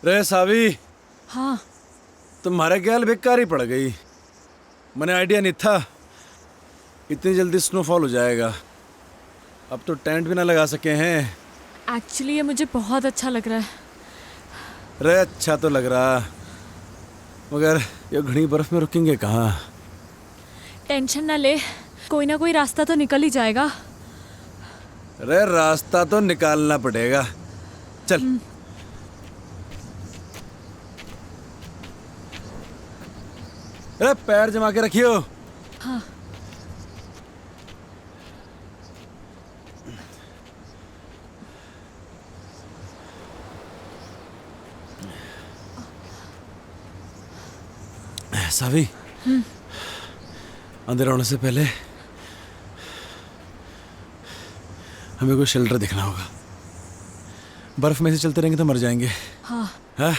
रे सावी, हाँ तुम्हारे ख्याल बेकार ही पड़ गई। मैंने आइडिया नहीं था इतनी जल्दी स्नोफॉल हो जाएगा। अब तो टेंट भी ना लगा सके हैं। एक्चुअली ये मुझे बहुत अच्छा लग रहा है। रे अच्छा तो लग रहा, मगर ये घनी बर्फ में रुकेंगे कहाँ? टेंशन ना ले, कोई ना कोई रास्ता तो निकल ही जाएगा। रे रास्ता तो निकालना पड़ेगा। चल। अरे पैर जमा के रखियो। हाँ। सावी, अंदर आने से पहले हमें कोई शेल्टर देखना होगा। बर्फ में से चलते रहेंगे तो मर जाएंगे। हाँ। हाँ?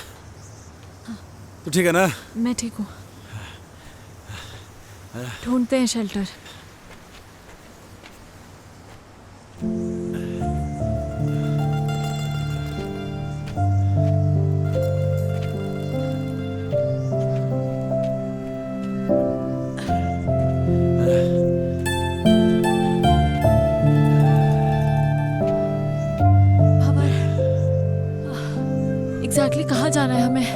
तो ठीक है ना? मैं ठीक हूँ। ढूंढते हैं शेल्टर। एग्जैक्टली कहाँ जाना है हमें?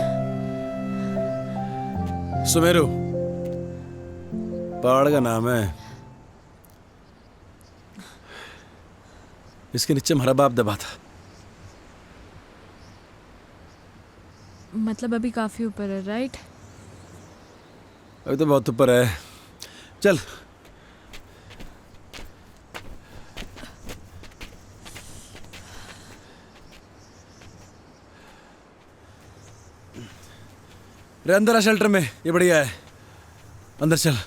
सुमेरु पहाड़ का नाम है। इसके नीचे हमारा बाप दबा था। मतलब अभी काफी ऊपर है, राइट? अभी तो बहुत ऊपर है। चल। रे अंदर आ शेल्टर में, ये बढ़िया है। अंदर चल।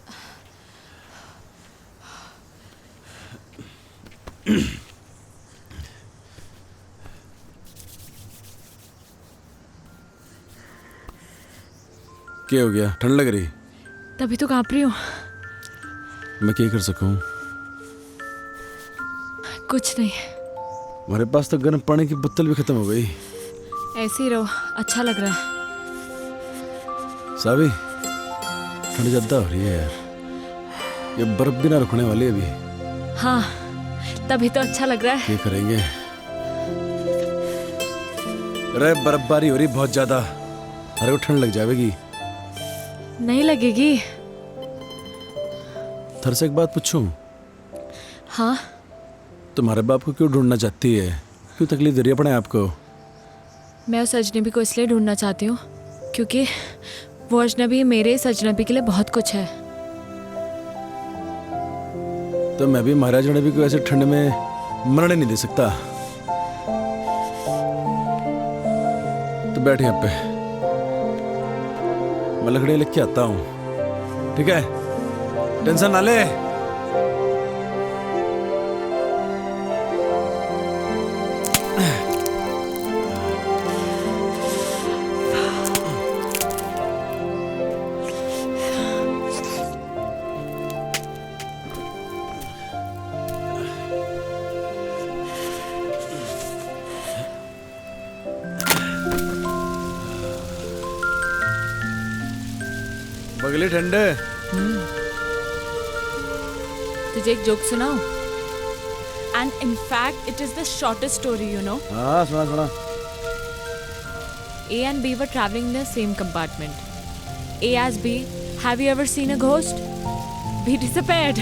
क्या हो गया? ठंड लग रही? तभी तो कांप रही हूँ। मैं क्या कर सकूं? कुछ नहीं। हमारे पास तो गर्म पानी की बोतल भी खत्म हो गई। ऐसे ही रहो, अच्छा लग रहा है। सावी, ठंड ज्यादा हो रही है यार। ये बर्फ भी ना रुकने वाली है अभी। हाँ, तभी तो अच्छा लग रहा है। क्या करेंगे? अरे बर्फबारी हो रही बहुत ज्यादा, अरे वो ठंड लग जाएगी। नहीं लगेगी। थर से एक बात पूछूं? हाँ। तुम्हारे बाप को क्यों ढूंढना चाहती है? क्यों तकलीफ दे रही है अपने आप को? मैं उस अजनबी को इसलिए ढूंढना चाहती हूँ क्योंकि वो अजनबी मेरे इस अजनबी के लिए बहुत कुछ है। तो मैं भी महाराज अजनबी को ऐसे ठंड में मरने नहीं दे सकता। तो बैठ यहाँ पे, मैं लकड़ी लेके आता हूँ, ठीक है? टेंशन ना ले। लिए ठंडे। तुझे एक जोक सुनाऊं? And in fact, it is the shortest story, you know. हाँ सुना सुना। A and B were traveling in the same compartment. A asked B, "Have you ever seen a ghost?" B disappeared.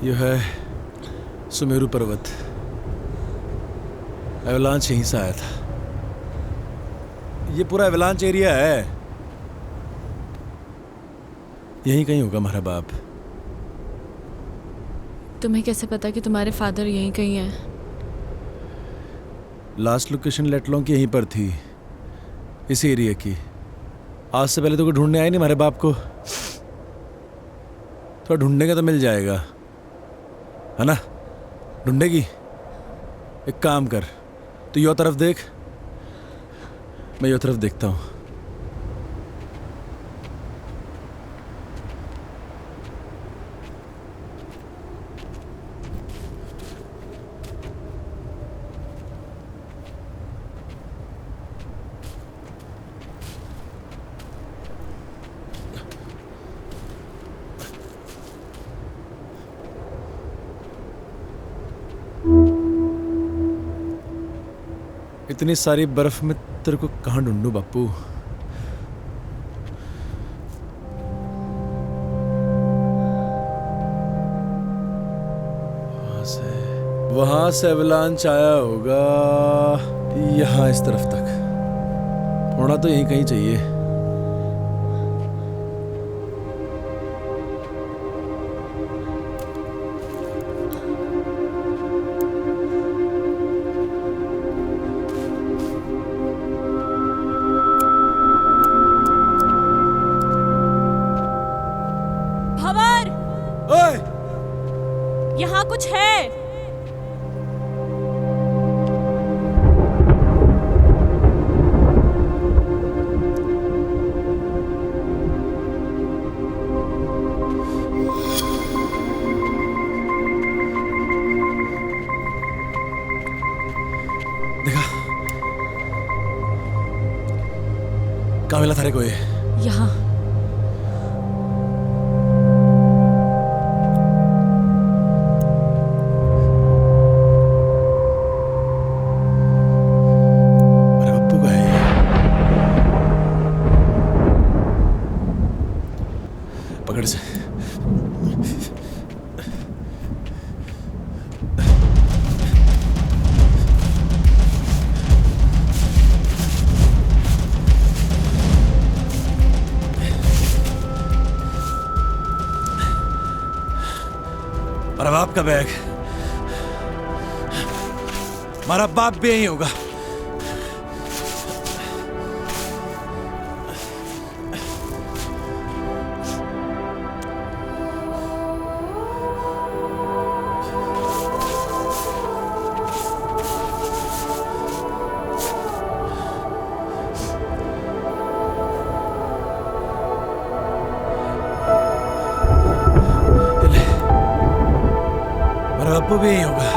यह है सुमेरु पर्वत। Avalanche यहीं से आया था। ये पूरा एवलांच एरिया है। यहीं कहीं होगा हमारा बाप। तुम्हें कैसे पता कि तुम्हारे फादर यहीं कहीं हैं? लास्ट लोकेशन लेटलों की यहीं पर थी, इसी एरिया की। आज से पहले तो कोई ढूंढने आए नहीं हमारे बाप को। थोड़ा ढूंढने का तो मिल जाएगा, है ना? ढूंढेगी? एक काम कर, तू यो तरफ देख, मैं यो तरफ देखता हूँ। इतनी सारी बर्फ में तेरे को कहाँ ढूंढूं बापू? वहां से एवलांच आया होगा यहाँ इस तरफ तक। होना तो यहीं कहीं चाहिए। यहाँ कुछ है। देखा? कहाँ मिला थारे को ये? यहाँ। पकड़ से। मेरा बाप का बैग। हमारा बाप भी यही होगा। बापू भी यही होगा।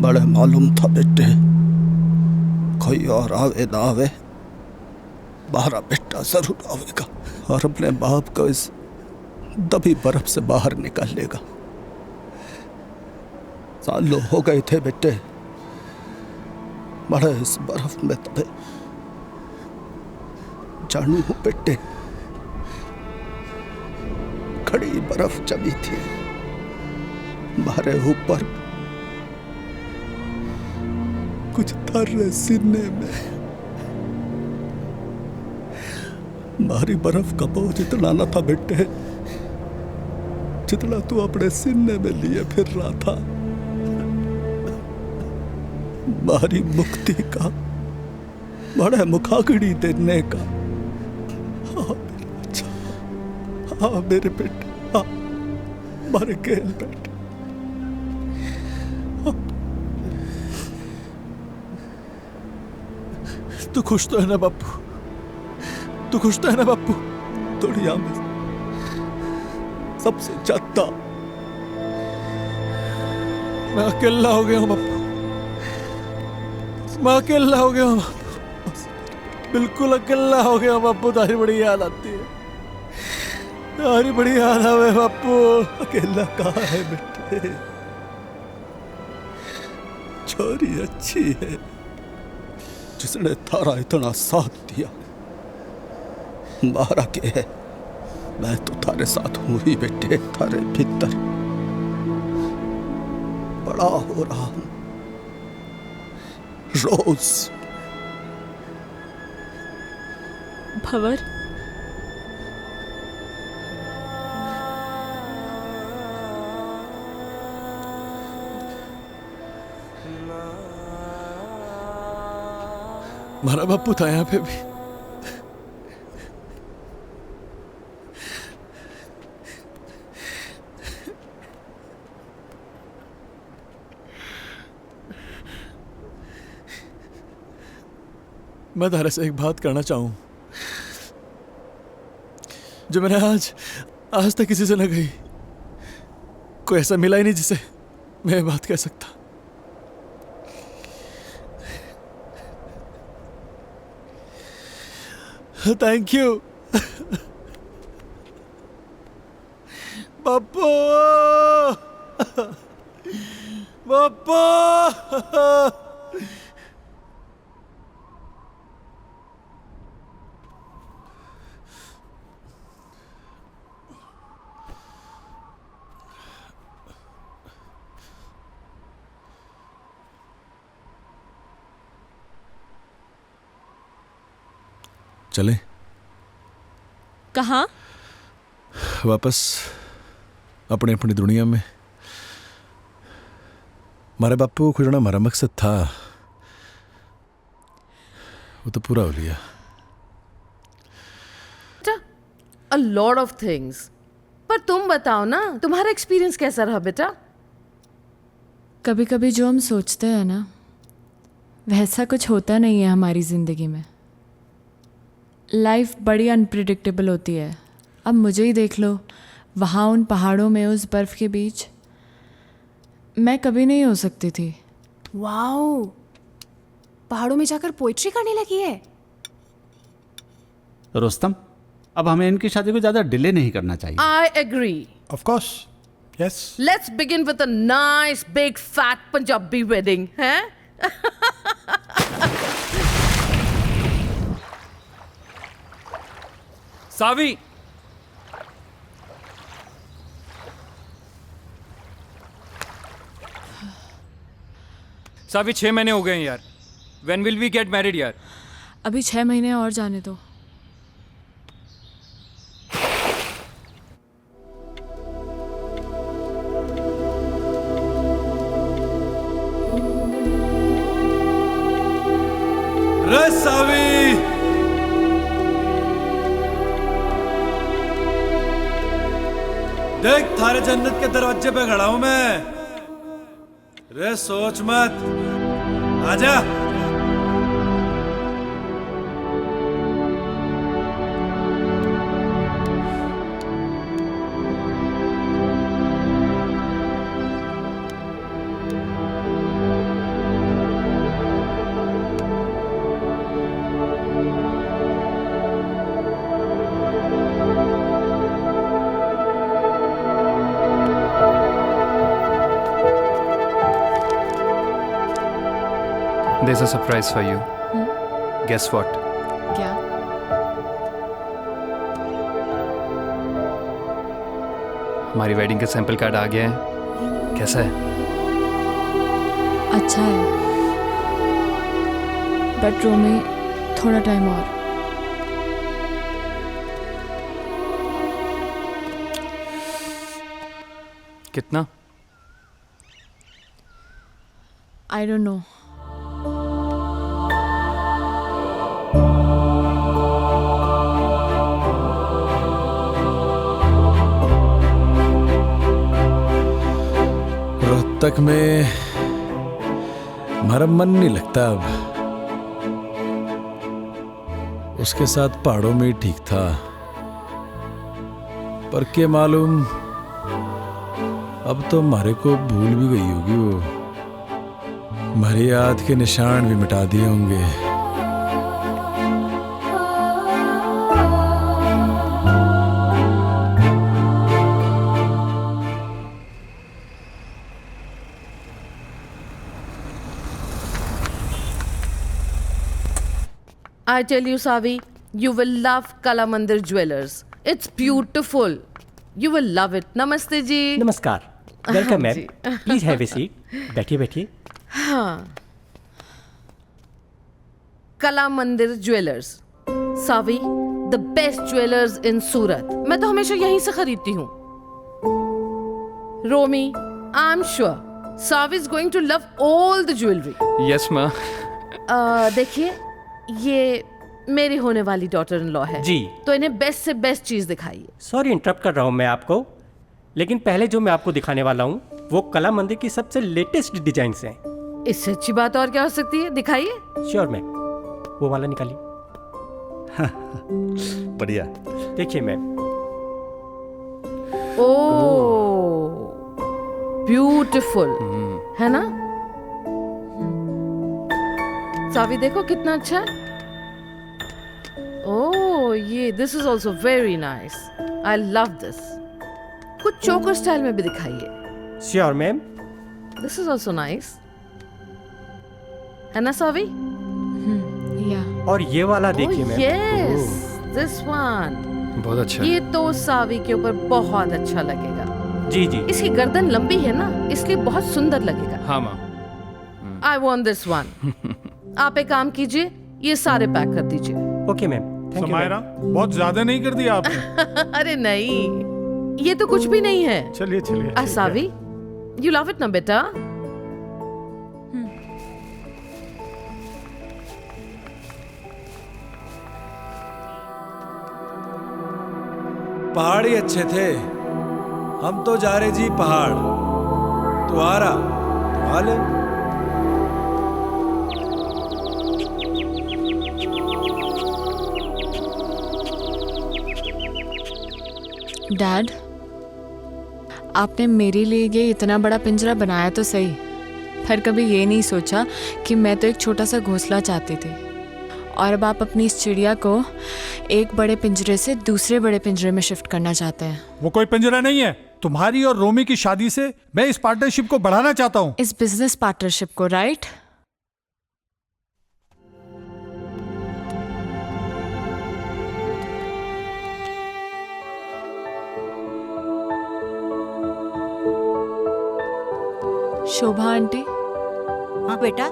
बड़े मालूम था बेटे, कोई और आवे ना आवे, बाहर बेटा जरूर आवेगा और अपने बाप को इस दबी बर्फ से बाहर निकालेगा। सालों हो गए थे बेटे बड़े इस बर्फ में दबे। जानू हूं बेटे, खड़ी बर्फ जमी थी हमारे ऊपर, कुछ थर्रे सीने में। भारी बर्फ का बोझ इतना न था बेटे जितना तू अपने सीने में लिए फिर रहा था। भारी मुक्ति का, बड़े मुखाग्नि देने का। हाँ मेरे बच्चा, हाँ मेरे बेटे, हाँ मारे खेल बेटे। तू खुश तो है ना बापू? तू खुश तो है ना बापू? दुनिया में सबसे ज्यादा मैं अकेला हो गया हूँ बापू, मैं अकेला हो गया हूँ बापू, बिल्कुल अकेला हो गया हूँ बापू। तारी बड़ी याद आती है, तारी बड़ी याद आवे बापू। अकेला कहाँ है बेटे, छोरी अच्छी है जिसने थारा इतना साथ दिया। मारा के है, मैं तो थारे साथ हूं ही बेटे, थारे भीतर बड़ा हो रहा हूं रोज। भंवर, हमारा बापू था यहाँ पे भी। मैं तारे से एक बात करना चाहूं जो मैंने आज तक किसी से न कही। कोई ऐसा मिला ही नहीं जिसे मैं ये बात कह सकता। थैंक यू बापू, बापू। चले कहाँ? वापस अपनी अपनी दुनिया में। हमारे बापू को खुजना हमारा मकसद था, वो तो पूरा हो लिया। A lot of things. पर तुम बताओ ना, तुम्हारा एक्सपीरियंस कैसा रहा बेटा? कभी कभी जो हम सोचते हैं ना वैसा कुछ होता नहीं है हमारी ज़िंदगी में। लाइफ बड़ी अनप्रिडिक्टेबल होती है। अब मुझे ही देख लो, वहाँ उन पहाड़ों में उस बर्फ़ के बीच मैं कभी नहीं हो सकती थी। वाओ, पहाड़ों में जाकर पोइट्री करने लगी है। रुस्तम, अब हमें इनकी शादी को ज़्यादा डिले नहीं करना चाहिए। I agree. Of course. Yes. Let's begin with a nice big fat Punjabi wedding, हैं? सावी, सावी 6 महीने हो गए हैं यार। When will we get married यार? अभी 6 महीने और जाने दो। रे सावी, देख थारे जन्नत के दरवाजे पे खड़ा हूं मैं। रे सोच मत, आजा। is a surprise for you. Guess what? क्या? हमारी वेडिंग का सैंपल कार्ड आ गया है। कैसा है? अच्छा है, बट रोमी थोड़ा टाइम और। कितना? I don't know. रोहतक में हमारा मन नहीं लगता अब। उसके साथ पहाड़ों में ही ठीक था, पर क्या मालूम अब तो हमारे को भूल भी गई होगी वो। हमारी याद के निशान भी मिटा दिए होंगे। I tell you, Savi, you will love Kala Mandir Jewelers. It's beautiful. You will love it. Namaste ji. नमस्कार, वेलकम मैम, जी। Please have a seat. बैठिए बैठिए। हाँ, Kala Mandir Jewellers, Saavi, the best jewellers in Surat. मैं तो हमेशा यहीं से खरीदती हूँ। Romi, I am sure Saavi is going to love all the jewellery. Yes, ma. देखिए, ये मेरी होने वाली डॉटर इन लॉ है जी। तो इन्हें बेस्ट से बेस्ट चीज दिखाइए। सॉरी इंटरप्ट कर रहा हूँ मैं आपको, लेकिन पहले जो मैं आपको दिखाने वाला हूँ वो कला मंदिर की सबसे लेटेस्ट डिजाइन्स हैं। इससे अच्छी बात और क्या हो सकती है? दिखाइए। श्योर मैम, वो वाला निकालिए। बढ़िया। देखिए मैम। ओह, ब्यूटीफुल है ना? सावी देखो कितना अच्छा है। ओह, ये this is also very nice. I love this. कुछ चोकर स्टाइल में भी दिखाइए। Sure ma'am. This is also nice, है ना सावी? या। और ये वाला देखिए मैम। यस, दिस वन बहुत अच्छा। ये तो सावी के ऊपर बहुत अच्छा लगेगा। जी जी। इसकी गर्दन लंबी है ना, इसलिए बहुत सुंदर लगेगा। हाँ माँ। I want this one. आप एक काम कीजिए, ये सारे पैक कर दीजिए। Okay ma'am, thank you. Samaira, बहुत ज्यादा नहीं कर दिया आपने? अरे नहीं, ये तो कुछ भी नहीं है। चलिए चलिए। सावी, यू लव इट ना बेटा? पहाड़ ही अच्छे थे। हम तो जा रहे जी पहाड़। तू आ रहा तो आ ले। डैड, आपने मेरे लिए ये इतना बड़ा पिंजरा बनाया तो सही, पर कभी ये नहीं सोचा कि मैं तो एक छोटा सा घोंसला चाहती थी, और अब आप अपनी इस चिड़िया को एक बड़े पिंजरे से दूसरे बड़े पिंजरे में शिफ्ट करना चाहते हैं। वो कोई पिंजरा नहीं है। तुम्हारी और रोमी की शादी से मैं इस पार्टनरशिप को बढ़ाना चाहता हूँ। इस बिजनेस पार्टनरशिप को, राइट? शोभा आंटी। हाँ बेटा।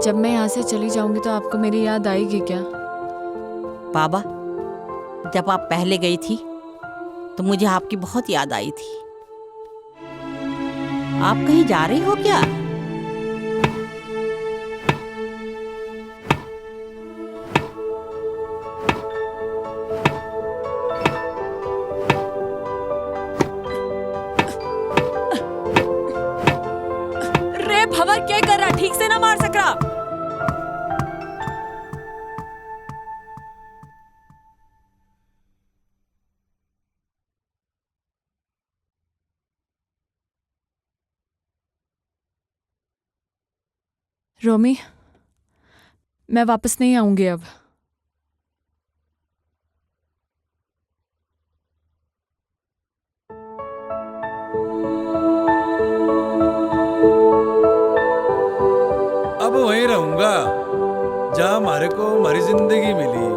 जब मैं यहाँ से चली जाऊंगी तो आपको मेरी याद आएगी क्या? बाबा, जब आप पहले गई थी तो मुझे आपकी बहुत याद आई थी। आप कहीं जा रही हो क्या? रे भवर, क्या कर रहा? ठीक से ना मार सक रहा। रोमी, मैं वापस नहीं आऊंगी अब। अब वहीं रहो। जहाँ हमारे को हमारी जिंदगी मिली,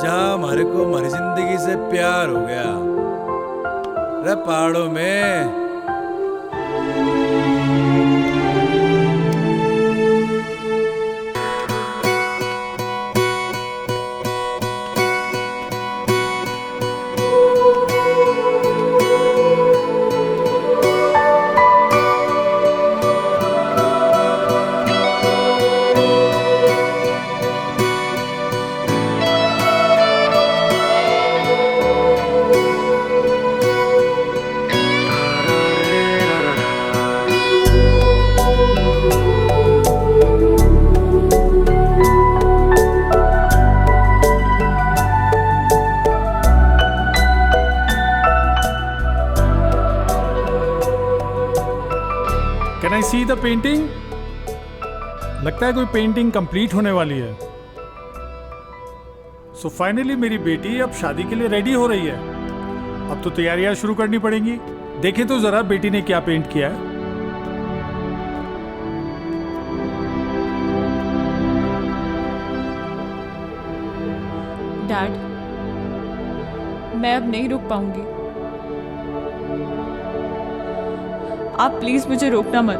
जहाँ हमारे को हमारी जिंदगी से प्यार हो गया, अरे पहाड़ों में। Can I see the painting? लगता है कोई पेंटिंग कंप्लीट होने वाली है। सो फाइनली मेरी बेटी अब शादी के लिए रेडी हो रही है। अब तो तैयारियां शुरू करनी पड़ेंगी। देखें तो जरा बेटी ने क्या पेंट किया है। डैड, मैं अब नहीं रुक पाऊंगी। आप प्लीज मुझे रोकना मत।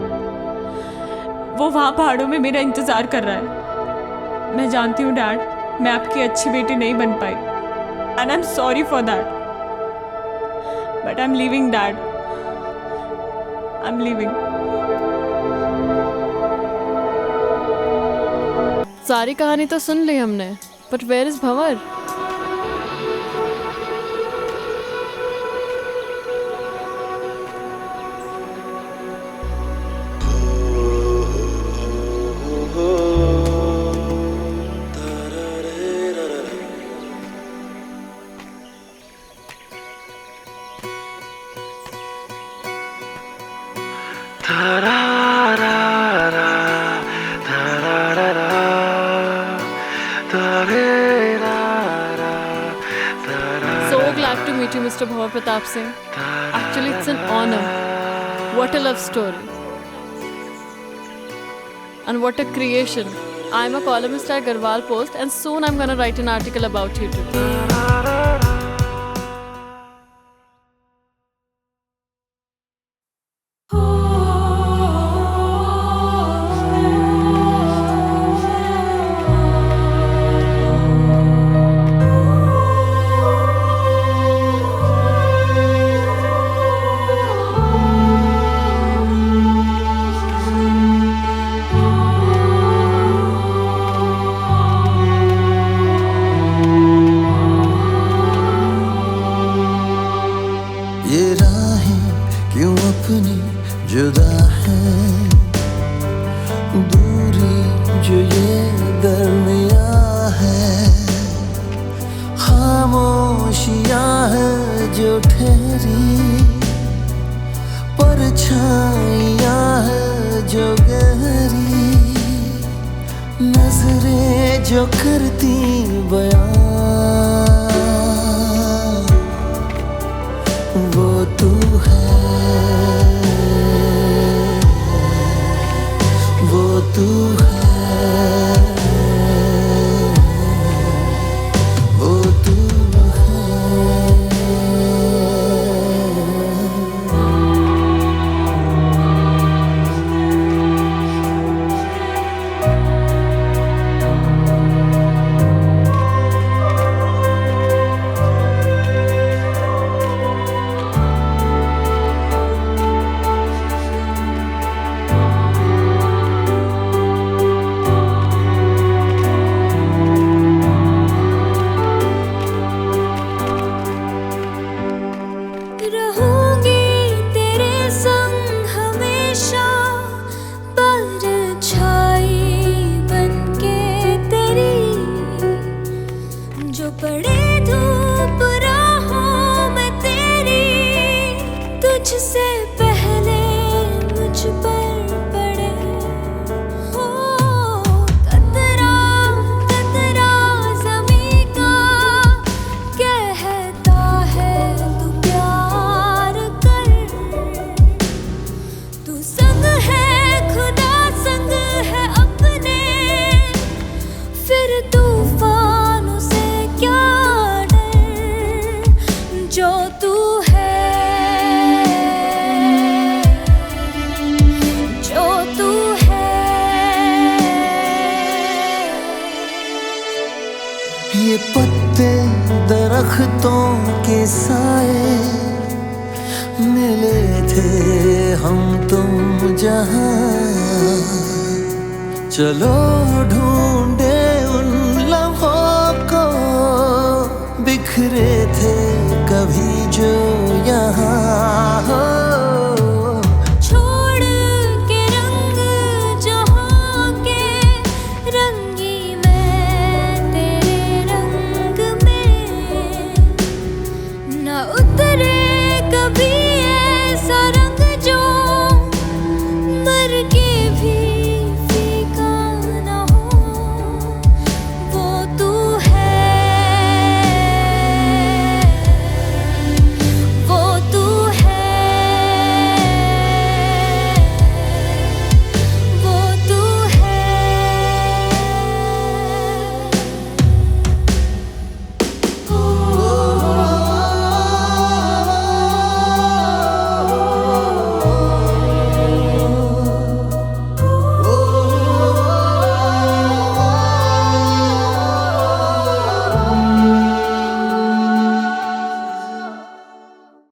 वो वहां पहाड़ों में मेरा इंतजार कर रहा है। मैं जानती हूँ डैड, मैं आपकी अच्छी बेटी नहीं बन पाई, and I am sorry for that, but I am leaving dad, I am leaving. सारी कहानी तो सुन ली हमने, but where is Bhanwar? So glad to meet you, Mr. Bhavar Pratap Singh. Actually, it's an honor. What a love story. And what a creation. I'm a columnist at Garhwal Post, and soon I'm gonna write an article about you too. ये राहें क्यों अपनी जुदा है, दूरी जो ये दरमिया है, खामोशियां है जो ठहरी, परछाइयां है जो गहरी, नजरें जो करती बयां, वो तू है, वो तू है, वो तू संग है खुदा संग है अपने दिखते दरख्तों के साए, मिले थे हम तुम जहां, चलो ढूंढे उन लम्हों को, बिखरे थे कभी जो